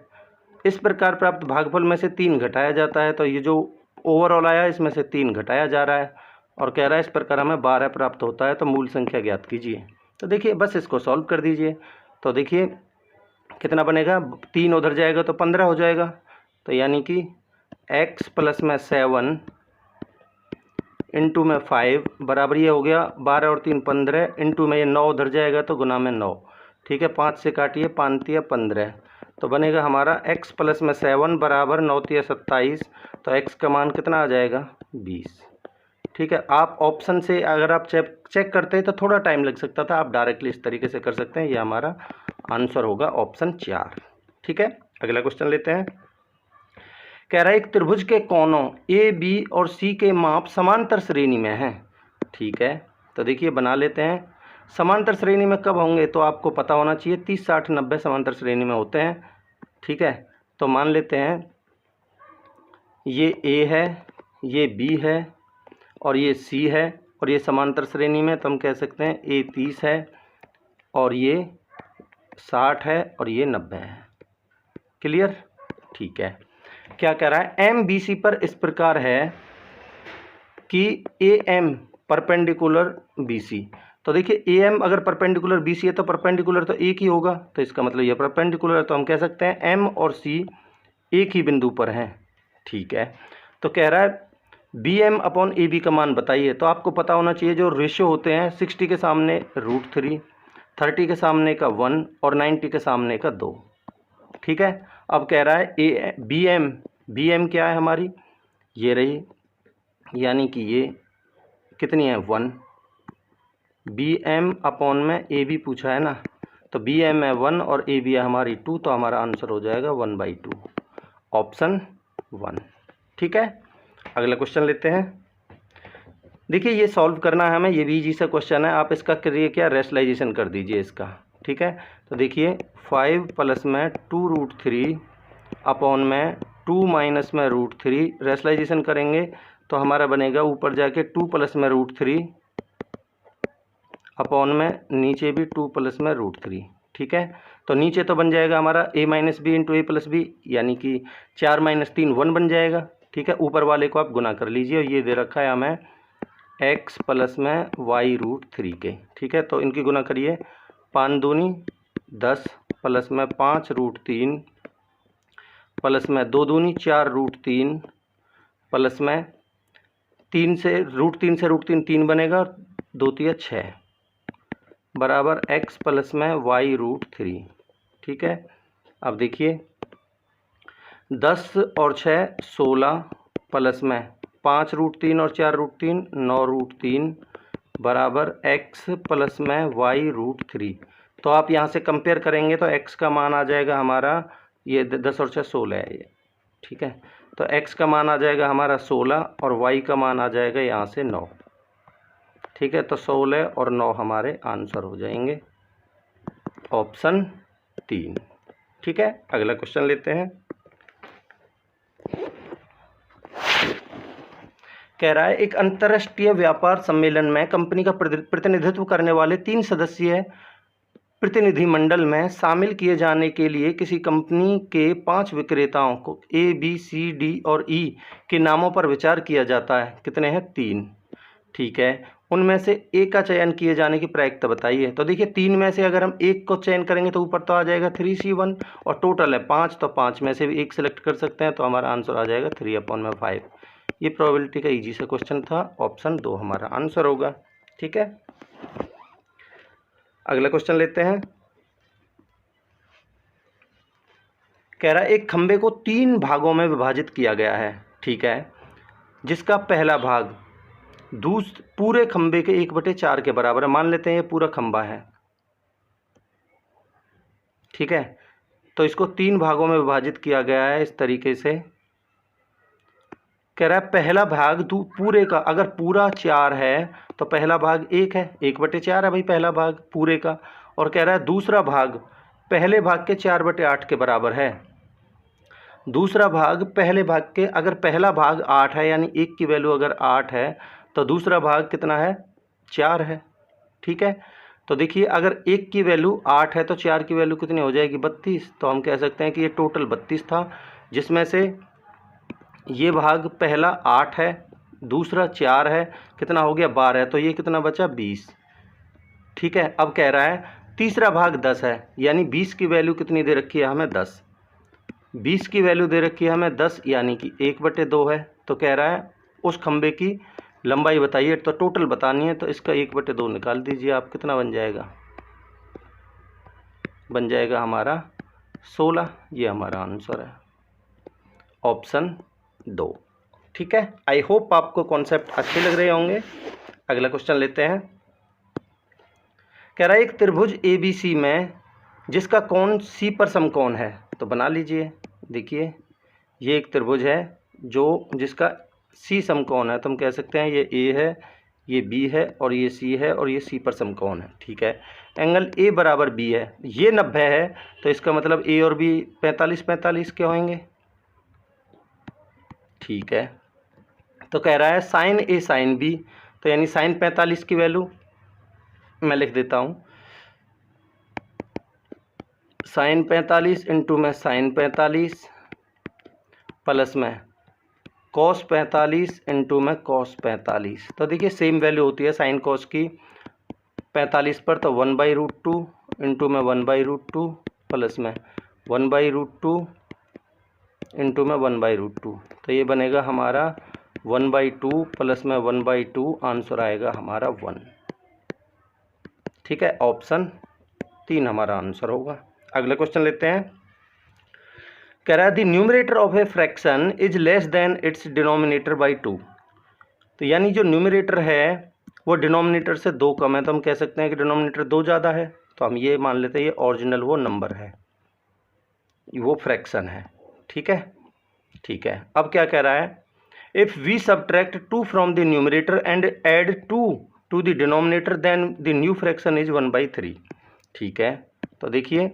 इस प्रकार प्राप्त भागफल में से 3 घटाया जाता है, तो ये जो ओवरऑल आया इसमें से 3 घटाया जा रहा है और कह रहा है इस प्रकार हमें 12 प्राप्त होता है, तो मूल संख्या ज्ञात कीजिए। तो देखिए बस इसको सॉल्व कर दीजिए। तो देखिए कितना बनेगा, 3 उधर जाएगा तो 15 हो जाएगा, तो यानी कि x प्लस में 7 इंटू में 5 बराबर ये हो गया 12 और 3 15 इंटू में ये 9 उधर जाएगा तो गुना में 9। ठीक है, 5 से काटिए 5 तिया 15, तो बनेगा हमारा x प्लस में 7 बराबर 9 तिया 27, तो x का मान कितना आ जाएगा 20। ठीक है, आप ऑप्शन से अगर आप चेक करते हैं तो थोड़ा टाइम लग सकता था, आप डायरेक्टली इस तरीके से कर सकते हैं। ये हमारा आंसर होगा ऑप्शन 4। ठीक है, अगला क्वेश्चन लेते हैं। कह रहा है एक त्रिभुज के कोनों ए बी और सी के माप समांतर श्रेणी में हैं। ठीक है, तो देखिए बना लेते हैं। समांतर श्रेणी में कब होंगे तो आपको पता होना चाहिए, 30 60 90 समांतर श्रेणी में होते हैं। ठीक है, तो मान लेते हैं ये ए है, ये बी है और ये सी है और ये समांतर श्रेणी में, तो हम कह सकते हैं ए 30 है और ये 60 है और ये 90 है। क्लियर। ठीक है, क्या कह रहा है, एम बी सी पर इस प्रकार है कि A M perpendicular B C. तो देखिए ए एम अगर परपेंडिकुलर बी सी है तो परपेंडिकुलर तो एक ही होगा, तो इसका मतलब ये परपेंडिकुलर है, तो हम कह सकते हैं एम और सी एक ही बिंदु पर हैं। ठीक है, तो कह रहा है B M upon A B का मान बताइए। तो आपको पता होना चाहिए जो रेशियो होते हैं 60 के सामने √3, 30 के सामने का 1 और 90 के सामने का 2। ठीक है, अब कह रहा है बी एम क्या है हमारी, ये रही, यानी कि ये कितनी है 1। बी एम अपॉन में ए बी पूछा है ना, तो बी एम है 1 और ए बी है हमारी 2, तो हमारा आंसर हो जाएगा 1/2, ऑप्शन 1। ठीक है, अगला क्वेश्चन लेते हैं। देखिए ये सॉल्व करना है हमें, ये भी इजी सा क्वेश्चन है, आप इसका करिए क्या, रेशनलाइजेशन कर दीजिए इसका। ठीक है, तो देखिए 5 प्लस में 2√3 अपॉन में 2 माइनस में √3, रेशनलाइजेशन करेंगे तो हमारा बनेगा ऊपर जाके 2 प्लस में √3 अपॉन में नीचे भी 2 प्लस में √3। ठीक है, तो नीचे तो बन जाएगा हमारा a minus B into A plus B, यानी कि 4 माइनस 3 1 बन जाएगा। ठीक है, ऊपर वाले को आप गुना कर लीजिए, और ये दे रखा है हमें x प्लस में y√3 के। ठीक है, तो इनकी गुना करिए, 5 दूनी 10 प्लस में 5√3 प्लस में 2 दूनी 4√3 प्लस में 3 से √3 3 बनेगा, 2 तिया 6 बराबर x प्लस में y√3। ठीक है, अब देखिए 10 और 6 16 प्लस में 5√3 और 4√3 9√3 बराबर x प्लस में y√3। तो आप यहाँ से कंपेयर करेंगे तो x का मान आ जाएगा हमारा, ये 10 और 6 16 है ये। ठीक है, तो x का मान आ जाएगा हमारा 16 और y का मान आ जाएगा यहाँ से 9। ठीक है, तो 16 और 9 हमारे आंसर हो जाएंगे, ऑप्शन 3। ठीक है, अगला क्वेश्चन लेते हैं। कह रहा है एक अंतर्राष्ट्रीय व्यापार सम्मेलन में कंपनी का प्रतिनिधित्व करने वाले 3 सदस्यीय प्रतिनिधिमंडल में शामिल किए जाने के लिए किसी कंपनी के 5 विक्रेताओं को ए बी सी डी और ई के नामों पर विचार किया जाता है। कितने हैं, 3। ठीक है, उनमें से एक का चयन किए जाने की प्रायिकता बताइए। तो देखिए 3 में से अगर हम एक को चयन करेंगे तो ऊपर तो आ जाएगा 3C1, और टोटल है 5, तो 5 में से भी एक सिलेक्ट कर सकते हैं, तो हमारा आंसर आ जाएगा 3/5। ये प्रोबेबिलिटी का इजी सा क्वेश्चन था, ऑप्शन 2 हमारा आंसर होगा। ठीक है, अगला क्वेश्चन लेते हैं। कह रहा है एक खंबे को 3 भागों में विभाजित किया गया है। ठीक है, जिसका पहला भाग पूरे खंबे के 1/4 के बराबर है। मान लेते हैं ये पूरा खंबा है। ठीक है, तो इसको 3 भागों में विभाजित किया गया है इस तरीके से। कह रहा है पहला भाग पूरे का, अगर पूरा 4 है तो पहला भाग 1 है, 1/4 है भाई पहला भाग पूरे का। और कह रहा है दूसरा भाग पहले भाग के 4/8 के बराबर है। दूसरा भाग पहले भाग के, अगर पहला भाग 8 है, यानी 1 की वैल्यू अगर 8 है तो दूसरा भाग कितना है, 4 है। ठीक है, तो देखिए अगर 1 की वैल्यू 8 है तो 4 की वैल्यू कितनी हो जाएगी, 32। तो हम कह सकते हैं कि ये टोटल 32 था, जिसमें से ये भाग पहला 8 है, दूसरा 4 है, कितना हो गया 12 है, तो ये कितना बचा 20। ठीक है, अब कह रहा है तीसरा भाग 10 है, यानी 20 की वैल्यू कितनी दे रखी है हमें, 10। 20 की वैल्यू दे रखी है हमें 10, यानी कि 1/2 है। तो कह रहा है उस खंबे की लंबाई बताइए, तो टोटल बतानी है, तो इसका 1/2 निकाल दीजिए आप, कितना बन जाएगा, बन जाएगा हमारा 16। ये हमारा आंसर है, ऑप्शन 2। ठीक है, आई होप आपको कॉन्सेप्ट अच्छे लग रहे होंगे। अगला क्वेश्चन लेते हैं। कह रहा है एक त्रिभुज ABC में जिसका कोण C पर समकोण है। तो बना लीजिए, देखिए ये एक त्रिभुज है जिसका C समकोण है, तो हम कह सकते हैं ये A है, ये B है और ये C है, और ये C पर समकोण है। ठीक है, एंगल A बराबर B है, ये 90 है, तो इसका मतलब A और B 45 के होंगे। ठीक है, तो कह रहा है साइन A साइन B, तो यानी साइन 45 की वैल्यू मैं लिख देता हूँ, साइन 45 इंटू में साइन 45 प्लस में कॉस 45 इंटू में कॉस 45। तो देखिए सेम वैल्यू होती है साइन कॉस की 45 पर, तो 1/√2 इंटू में 1/√2 प्लस में 1/√2 इंटू में 1/√2, तो ये बनेगा हमारा 1/2 प्लस में 1/2, आंसर आएगा हमारा 1। ठीक है, ऑप्शन 3 हमारा आंसर होगा। अगला क्वेश्चन लेते हैं। कह रहा है the numerator of a fraction is less than it's denominator by 2। तो यानी जो न्यूमरेटर है वो डिनोमिनेटर से 2 कम है, तो हम कह सकते हैं कि डिनोमिनेटर 2 ज़्यादा है, तो हम ये मान लेते हैं ये ओरिजिनल वो नंबर है, वो फ्रैक्शन है। ठीक है, ठीक है। अब क्या कह रहा है, if we subtract 2 from the numerator and add 2 to the denominator then the new fraction is 1/3। ठीक है, तो देखिए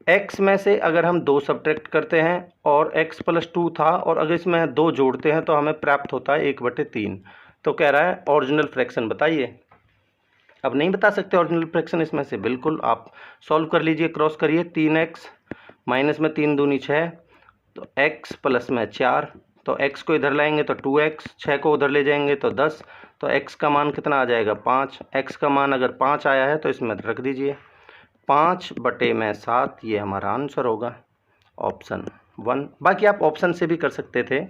x में से अगर हम 2 सब्ट्रैक्ट करते हैं और x + 2 था, और अगर इसमें 2 जोड़ते हैं तो हमें प्राप्त होता है 1/3। तो कह रहा है ओरिजिनल फ्रैक्शन बताइए। अब नहीं बता सकते ओरिजिनल फ्रैक्शन इसमें से, बिल्कुल आप सॉल्व कर लीजिए, क्रॉस करिए। 3x माइनस में 3 दूनी 6, तो x प्लस में 4, तो x को इधर लाएंगे तो 2x, 6 को उधर ले जाएंगे तो 10, तो x का मान कितना आ जाएगा 5। x का मान अगर 5 आया है तो इसमें रख दीजिए 5/7, ये हमारा आंसर होगा ऑप्शन 1। बाकी आप ऑप्शन से भी कर सकते थे,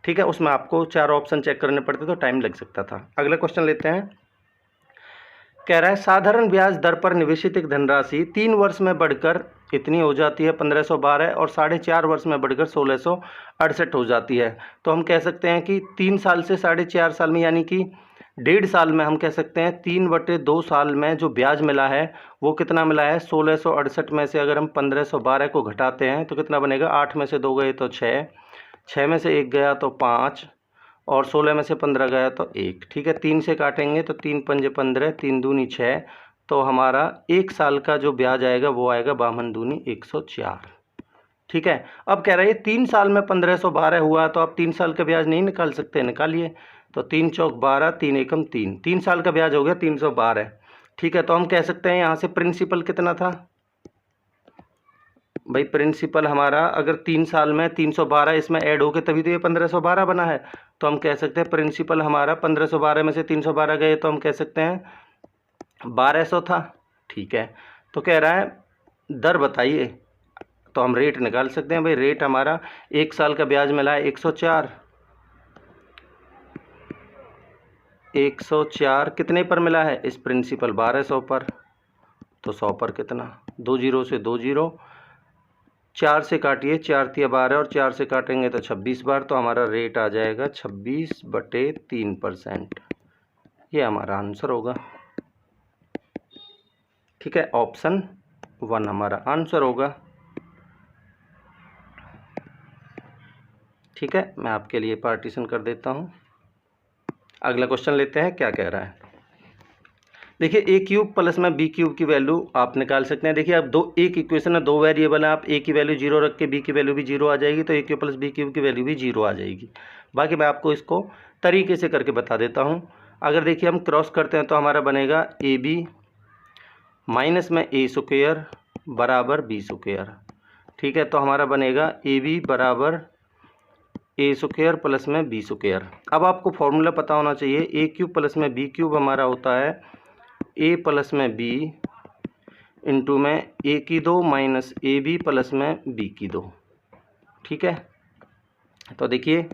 ठीक है, उसमें आपको 4 ऑप्शन चेक करने पड़ते तो टाइम लग सकता था। अगला क्वेश्चन लेते हैं। कह रहा है साधारण ब्याज दर पर निवेशित एक धनराशि 3 वर्ष में बढ़कर इतनी हो जाती है 1512 और 4.5 वर्ष में बढ़कर 1668 हो जाती है। तो हम कह सकते हैं कि 3 साल से 4.5 साल में, यानी कि 1.5 साल में हम कह सकते हैं 3/2 साल में जो ब्याज मिला है वो कितना मिला है 1668 में से अगर हम 1512 को घटाते हैं तो कितना बनेगा, 8 में से 2 गए तो 6, 6 में से 1 गया तो 5 और 16 में से 15 गया तो 1। ठीक है, 3 से काटेंगे तो 3 पंजे 15, 3 दूनी 6, तो हमारा 1 साल का जो ब्याज आएगा वो आएगा 52 दूनी 104। ठीक है, अब कह रहा है 3 साल में 1512 हुआ तो आप 3 साल का ब्याज नहीं निकाल सकते, निकालिए। तो 3 चौक 12, 3 एकम 3, 3 साल का ब्याज हो गया 312। ठीक है, तो हम कह सकते हैं यहाँ से प्रिंसिपल कितना था भाई, प्रिंसिपल हमारा अगर 3 साल में 312 इसमें ऐड हो गए तभी तो ये 1512 बना है, तो हम कह सकते हैं प्रिंसिपल हमारा 1512 में से 312 गए तो हम कह सकते हैं 1200 था। ठीक है, तो कह रहा है दर बताइए, तो हम रेट निकाल सकते हैं भाई। रेट हमारा 1 साल का ब्याज मिला है 104, 104 कितने पर मिला है, इस प्रिंसिपल 1200 पर, तो 100 पर कितना, 2 जीरो से 2 जीरो, 4 से काटिए, 4 तिया 12 और 4 से काटेंगे तो 26 बार, तो हमारा रेट आ जाएगा 26/3%। ये हमारा आंसर होगा। ठीक है, ऑप्शन 1 हमारा आंसर होगा। ठीक है, मैं आपके लिए पार्टीशन कर देता हूँ। अगला क्वेश्चन लेते हैं, क्या कह रहा है। देखिए a क्यूब प्लस में b क्यूब की वैल्यू आप निकाल सकते हैं। देखिए अब एक इक्वेशन है, 2 वेरिएबल है, आप a की वैल्यू 0 रख के b की वैल्यू भी 0 आ जाएगी, तो a cube plus b cube की वैल्यू भी 0 आ जाएगी। बाकी मैं आपको इसको तरीके से करके बता देता हूँ। अगर देखिए हम क्रॉस करते हैं तो हमारा बनेगा ab माइनस में a स्क्वायर बराबर b स्क्वायर। ठीक है, तो हमारा बनेगा ab बराबर a स्क्वायर प्लस में b स्क्वायर। अब आपको फॉर्मूला पता होना चाहिए, a क्यूब प्लस में b क्यूब हमारा होता है a प्लस में b इंटू में a की 2 माइनस ए बी प्लस में b की 2। ठीक है, तो देखिए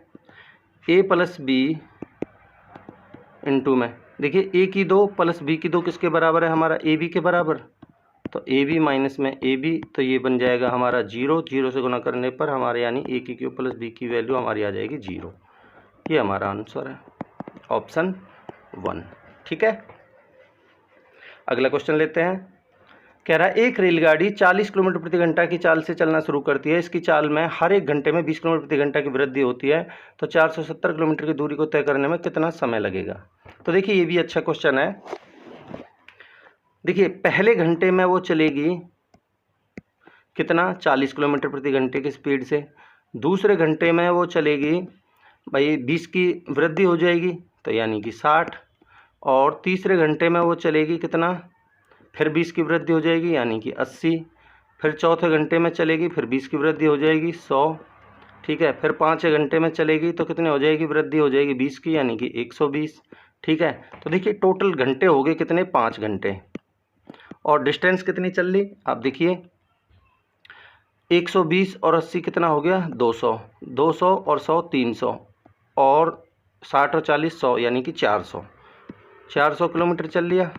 a प्लस b इंटू में, देखिए a की 2 प्लस b की 2 किसके बराबर है, हमारा a b के बराबर, तो ए बी माइनस में ए बी, तो ये बन जाएगा हमारा 0, 0 से गुना करने पर हमारे यानी a की क्यूब प्लस b की वैल्यू हमारी आ जाएगी 0। ये हमारा आंसर है ऑप्शन 1। ठीक है, अगला क्वेश्चन लेते हैं। कह रहा है एक रेलगाड़ी 40 किलोमीटर प्रति घंटा की चाल से चलना शुरू करती है। इसकी चाल में हर 1 घंटे में 20 किलोमीटर प्रति घंटा की वृद्धि होती है, तो 470 किलोमीटर की दूरी को तय करने में कितना समय लगेगा। तो देखिए ये भी अच्छा क्वेश्चन है। देखिए पहले घंटे में वो चलेगी कितना, 40 किलोमीटर प्रति घंटे की स्पीड से। दूसरे घंटे में वो चलेगी भाई 20 की वृद्धि हो जाएगी, तो यानी कि 60। और तीसरे घंटे में वो चलेगी कितना, फिर 20 की वृद्धि हो जाएगी यानी कि 80। फिर चौथे घंटे में चलेगी, फिर 20 की वृद्धि हो जाएगी 100। ठीक है, फिर 5 घंटे में चलेगी तो कितने हो जाएगी, वृद्धि हो जाएगी 20 की यानी कि 120। ठीक है, तो देखिए टोटल घंटे हो गए कितने, 5 घंटे। और डिस्टेंस कितनी चल ली, आप देखिए 120 और 80 कितना हो गया, 200, 200 और 100 300, और 60 और 40 100 यानी कि 400 किलोमीटर चल लिया।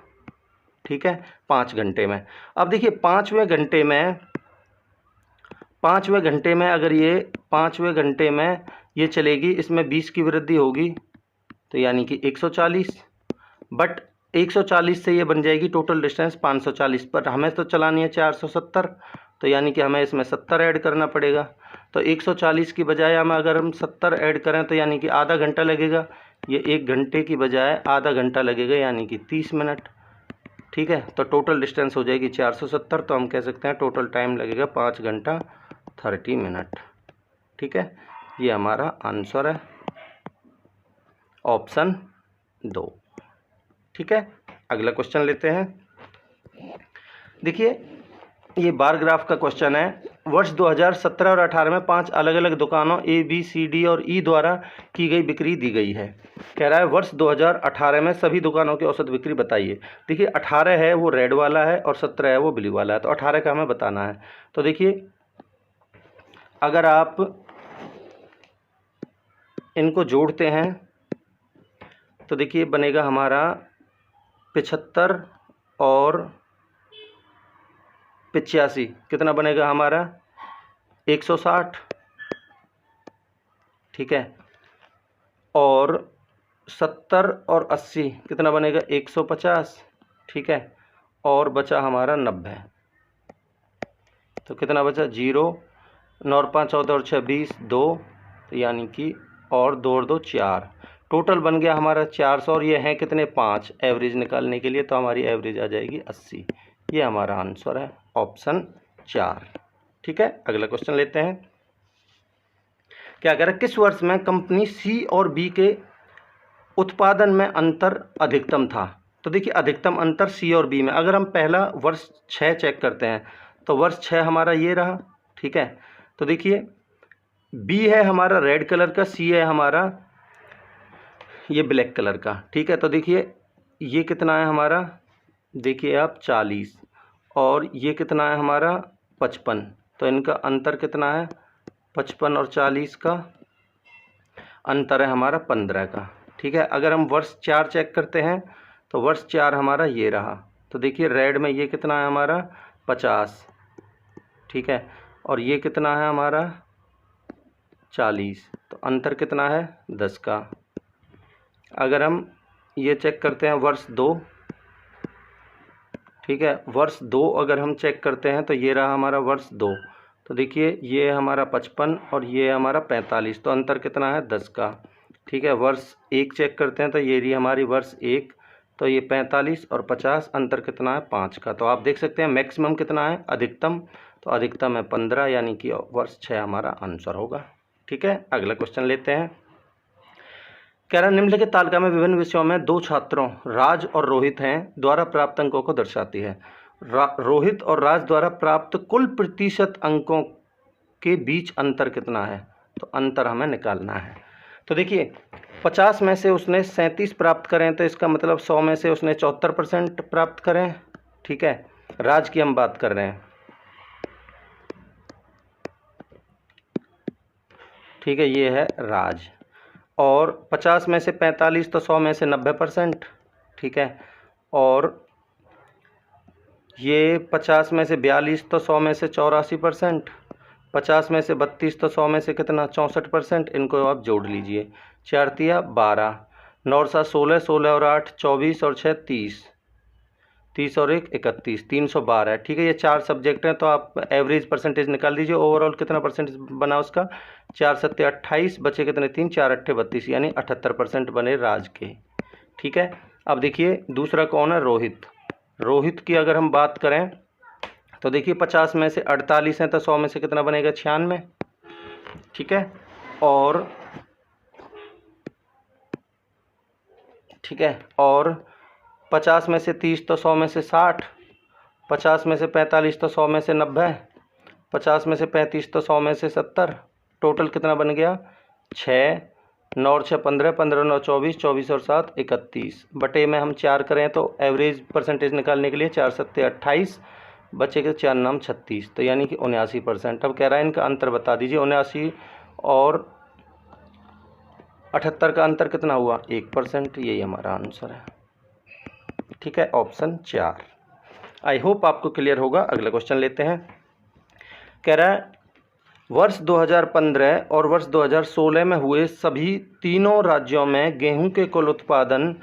ठीक है, 5 घंटे में। अब देखिए पाँचवें घंटे में अगर ये पाँचवें घंटे में ये चलेगी, इसमें 20 की वृद्धि होगी तो यानी कि 140, बट 140 से ये बन जाएगी टोटल डिस्टेंस 540, पर हमें तो चलानी है 470, तो यानी कि हमें इसमें 70 ऐड करना पड़ेगा। तो 140 की बजाय अगर हम 70 ऐड करें तो यानी कि आधा घंटा लगेगा। ये 1 घंटे की बजाय आधा घंटा लगेगा यानी कि 30 मिनट। ठीक है, तो टोटल डिस्टेंस हो जाएगी 470, तो हम कह सकते हैं टोटल टाइम लगेगा 5 घंटा 30 मिनट। ठीक है, ये हमारा आंसर है ऑप्शन 2। ठीक है, अगला क्वेश्चन लेते हैं। देखिए ये बार ग्राफ का क्वेश्चन है। वर्ष 2017 और 18 में 5 अलग अलग दुकानों ए, बी, सी, डी और ई द्वारा की गई बिक्री दी गई है। कह रहा है वर्ष 2018 में सभी दुकानों की औसत बिक्री बताइए। देखिए 18 है वो रेड वाला है और 17 है वो ब्लू वाला है, तो 18 का हमें बताना है। तो देखिए अगर आप इनको जोड़ते हैं तो देखिए बनेगा हमारा 75 और 85, कितना बनेगा हमारा 160। ठीक है, और 70 और 80 कितना बनेगा 150। ठीक है, और बचा हमारा 90, तो कितना बचा 0, 9 और 5 14 और 6 20, 2, तो यानी कि और 2 और 2 4, टोटल बन गया हमारा 400। और ये हैं कितने 5, एवरेज निकालने के लिए तो हमारी एवरेज आ जाएगी 80। ये हमारा आंसर है ऑप्शन 4। ठीक है, अगला क्वेश्चन लेते हैं। क्या कह रहा है किस वर्ष में कंपनी सी और बी के उत्पादन में अंतर अधिकतम था। तो देखिए अधिकतम अंतर सी और बी में, अगर हम पहला वर्ष 6 चेक करते हैं तो वर्ष 6 हमारा ये रहा। ठीक है, तो देखिए बी है हमारा रेड कलर का, सी है हमारा ये ब्लैक कलर का। ठीक है, तो देखिए ये कितना है हमारा, देखिए आप 40, और ये कितना है हमारा 55, तो इनका अंतर कितना है 55 और 40 का अंतर है हमारा 15 का। ठीक है, अगर हम वर्ष 4 चेक करते हैं तो वर्ष 4 हमारा ये रहा, तो देखिए रेड में ये कितना है हमारा 50। ठीक है, और ये कितना है हमारा 40, तो अंतर कितना है 10 का। अगर हम ये चेक करते हैं वर्ष 2, ठीक है, वर्ष 2 अगर हम चेक करते हैं तो ये रहा हमारा वर्ष 2, तो देखिए ये हमारा 55 और ये हमारा 45, तो अंतर कितना है 10 का। ठीक है, वर्ष 1 चेक करते हैं तो ये रही हमारी वर्ष 1, तो ये 45 और 50, अंतर कितना है 5 का। तो आप देख सकते हैं मैक्सिमम कितना है अधिकतम, तो अधिकतम है 15, यानी कि वर्ष 6 हमारा आंसर होगा। ठीक है, अगला क्वेश्चन लेते हैं। कह रहा निम्नलिखित तालिका में विभिन्न विषयों में 2 छात्रों राज और रोहित हैं द्वारा प्राप्त अंकों को दर्शाती है। रोहित और राज द्वारा प्राप्त कुल प्रतिशत अंकों के बीच अंतर कितना है, तो अंतर हमें निकालना है। तो देखिए 50 में से उसने 37 प्राप्त करें, तो इसका मतलब 100 में से उसने 74% प्राप्त करें। ठीक है, राज की हम बात कर रहे हैं। ठीक है, ये है राज, और 50 में से 45 तो 100 में से 90%। ठीक है, और ये 50 में से 42 तो 100 में से 84%। 50 में से 32 तो 100 में से कितना 64%। इनको आप जोड़ लीजिए, 4 तिया 12, 9 और 7 16, 16 और 8 24 और 6 30, 30 और 1 31, 312 है। ठीक है, ये 4 सब्जेक्ट हैं, तो आप एवरेज परसेंटेज निकाल दीजिए। ओवरऑल कितना परसेंटेज बना उसका 4 7 28, बचे कितने 3, 4 8 32, यानी 78% बने राज के। ठीक है, अब देखिए दूसरा कौन है रोहित। रोहित की अगर हम बात करें तो देखिए 50 में से 48 हैं, तो 100 में से कितना बनेगा 96। ठीक है, और ठीक है, और 50 में से 30 तो 100 में से 60, 50 में से 45 तो 100 में से 90, 50 में से 35 तो 100 में से 70, टोटल कितना बन गया 6, 9 और 6 15, 15 9 24, 24 और 7 31, बटे में हम 4 करें तो एवरेज परसेंटेज निकालने के लिए 4 7 28, बचेगा 4 9 36, तो यानी कि 79%। अब कह रहा है इनका अंतर बता दीजिए। 79 और 78 का अंतर कितना हुआ 1%, यही हमारा आंसर है। ठीक है, ऑप्शन 4। आई होप आपको क्लियर होगा। अगला क्वेश्चन लेते हैं। कह रहा है वर्ष 2015 और वर्ष 2016 में हुए सभी तीनों राज्यों में गेहूं के कुल उत्पादन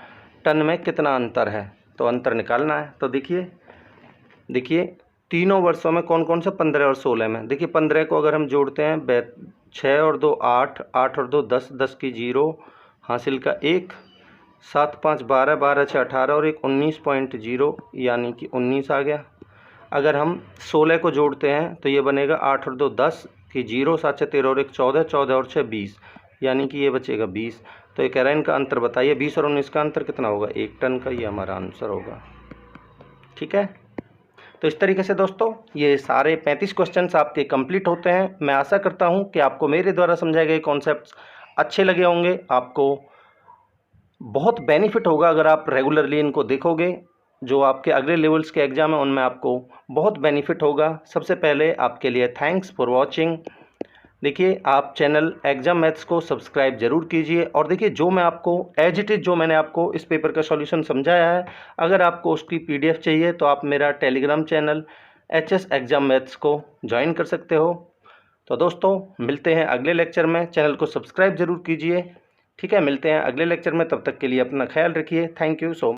टन में कितना अंतर है। तो अंतर निकालना है। तो देखिए तीनों वर्षों में कौन कौन से, 15 और 16 में। देखिए 15 को अगर हम जोड़ते हैं 6 और 2 8, 8 और 2 10, 10 की 0, हासिल का 1, 7 5 12, 12 6 18 और 1 19.0 यानी कि 19 आ गया। अगर हम 16 को जोड़ते हैं तो ये बनेगा 8 और 2 10 की 0, 7 6 13 और 1 14, 14 और 6 20 यानी कि ये बचेगा 20। तो ये कह रहा है इनका अंतर बताइए। 20 और 19 का अंतर कितना होगा, 1 टन का। ये हमारा आंसर होगा। ठीक है, तो इस तरीके से दोस्तों ये सारे 35 क्वेश्चंस आपके कंप्लीट होते हैं। मैं आशा करता हूं कि आपको मेरे द्वारा समझाए गए कॉन्सेप्ट्स अच्छे लगे होंगे। आपको बहुत बेनिफिट होगा अगर आप रेगुलरली इनको देखोगे। जो आपके अगले लेवल्स के एग्ज़ाम हैं उनमें आपको बहुत बेनिफिट होगा। सबसे पहले आपके लिए थैंक्स फॉर वॉचिंग। देखिए आप चैनल एग्जाम मैथ्स को सब्सक्राइब जरूर कीजिए। और देखिए जो मैं आपको एज इट इज़ जो मैंने आपको इस पेपर का सॉल्यूशन समझाया है, अगर आपको उसकी PDF चाहिए तो आप मेरा Telegram channel HS exam maths को ज्वाइन कर सकते हो। तो दोस्तों मिलते हैं अगले लेक्चर में। चैनल को सब्सक्राइब जरूर कीजिए। ठीक है, मिलते हैं अगले लेक्चर में। तब तक के लिए अपना ख्याल रखिए। Thank you so much.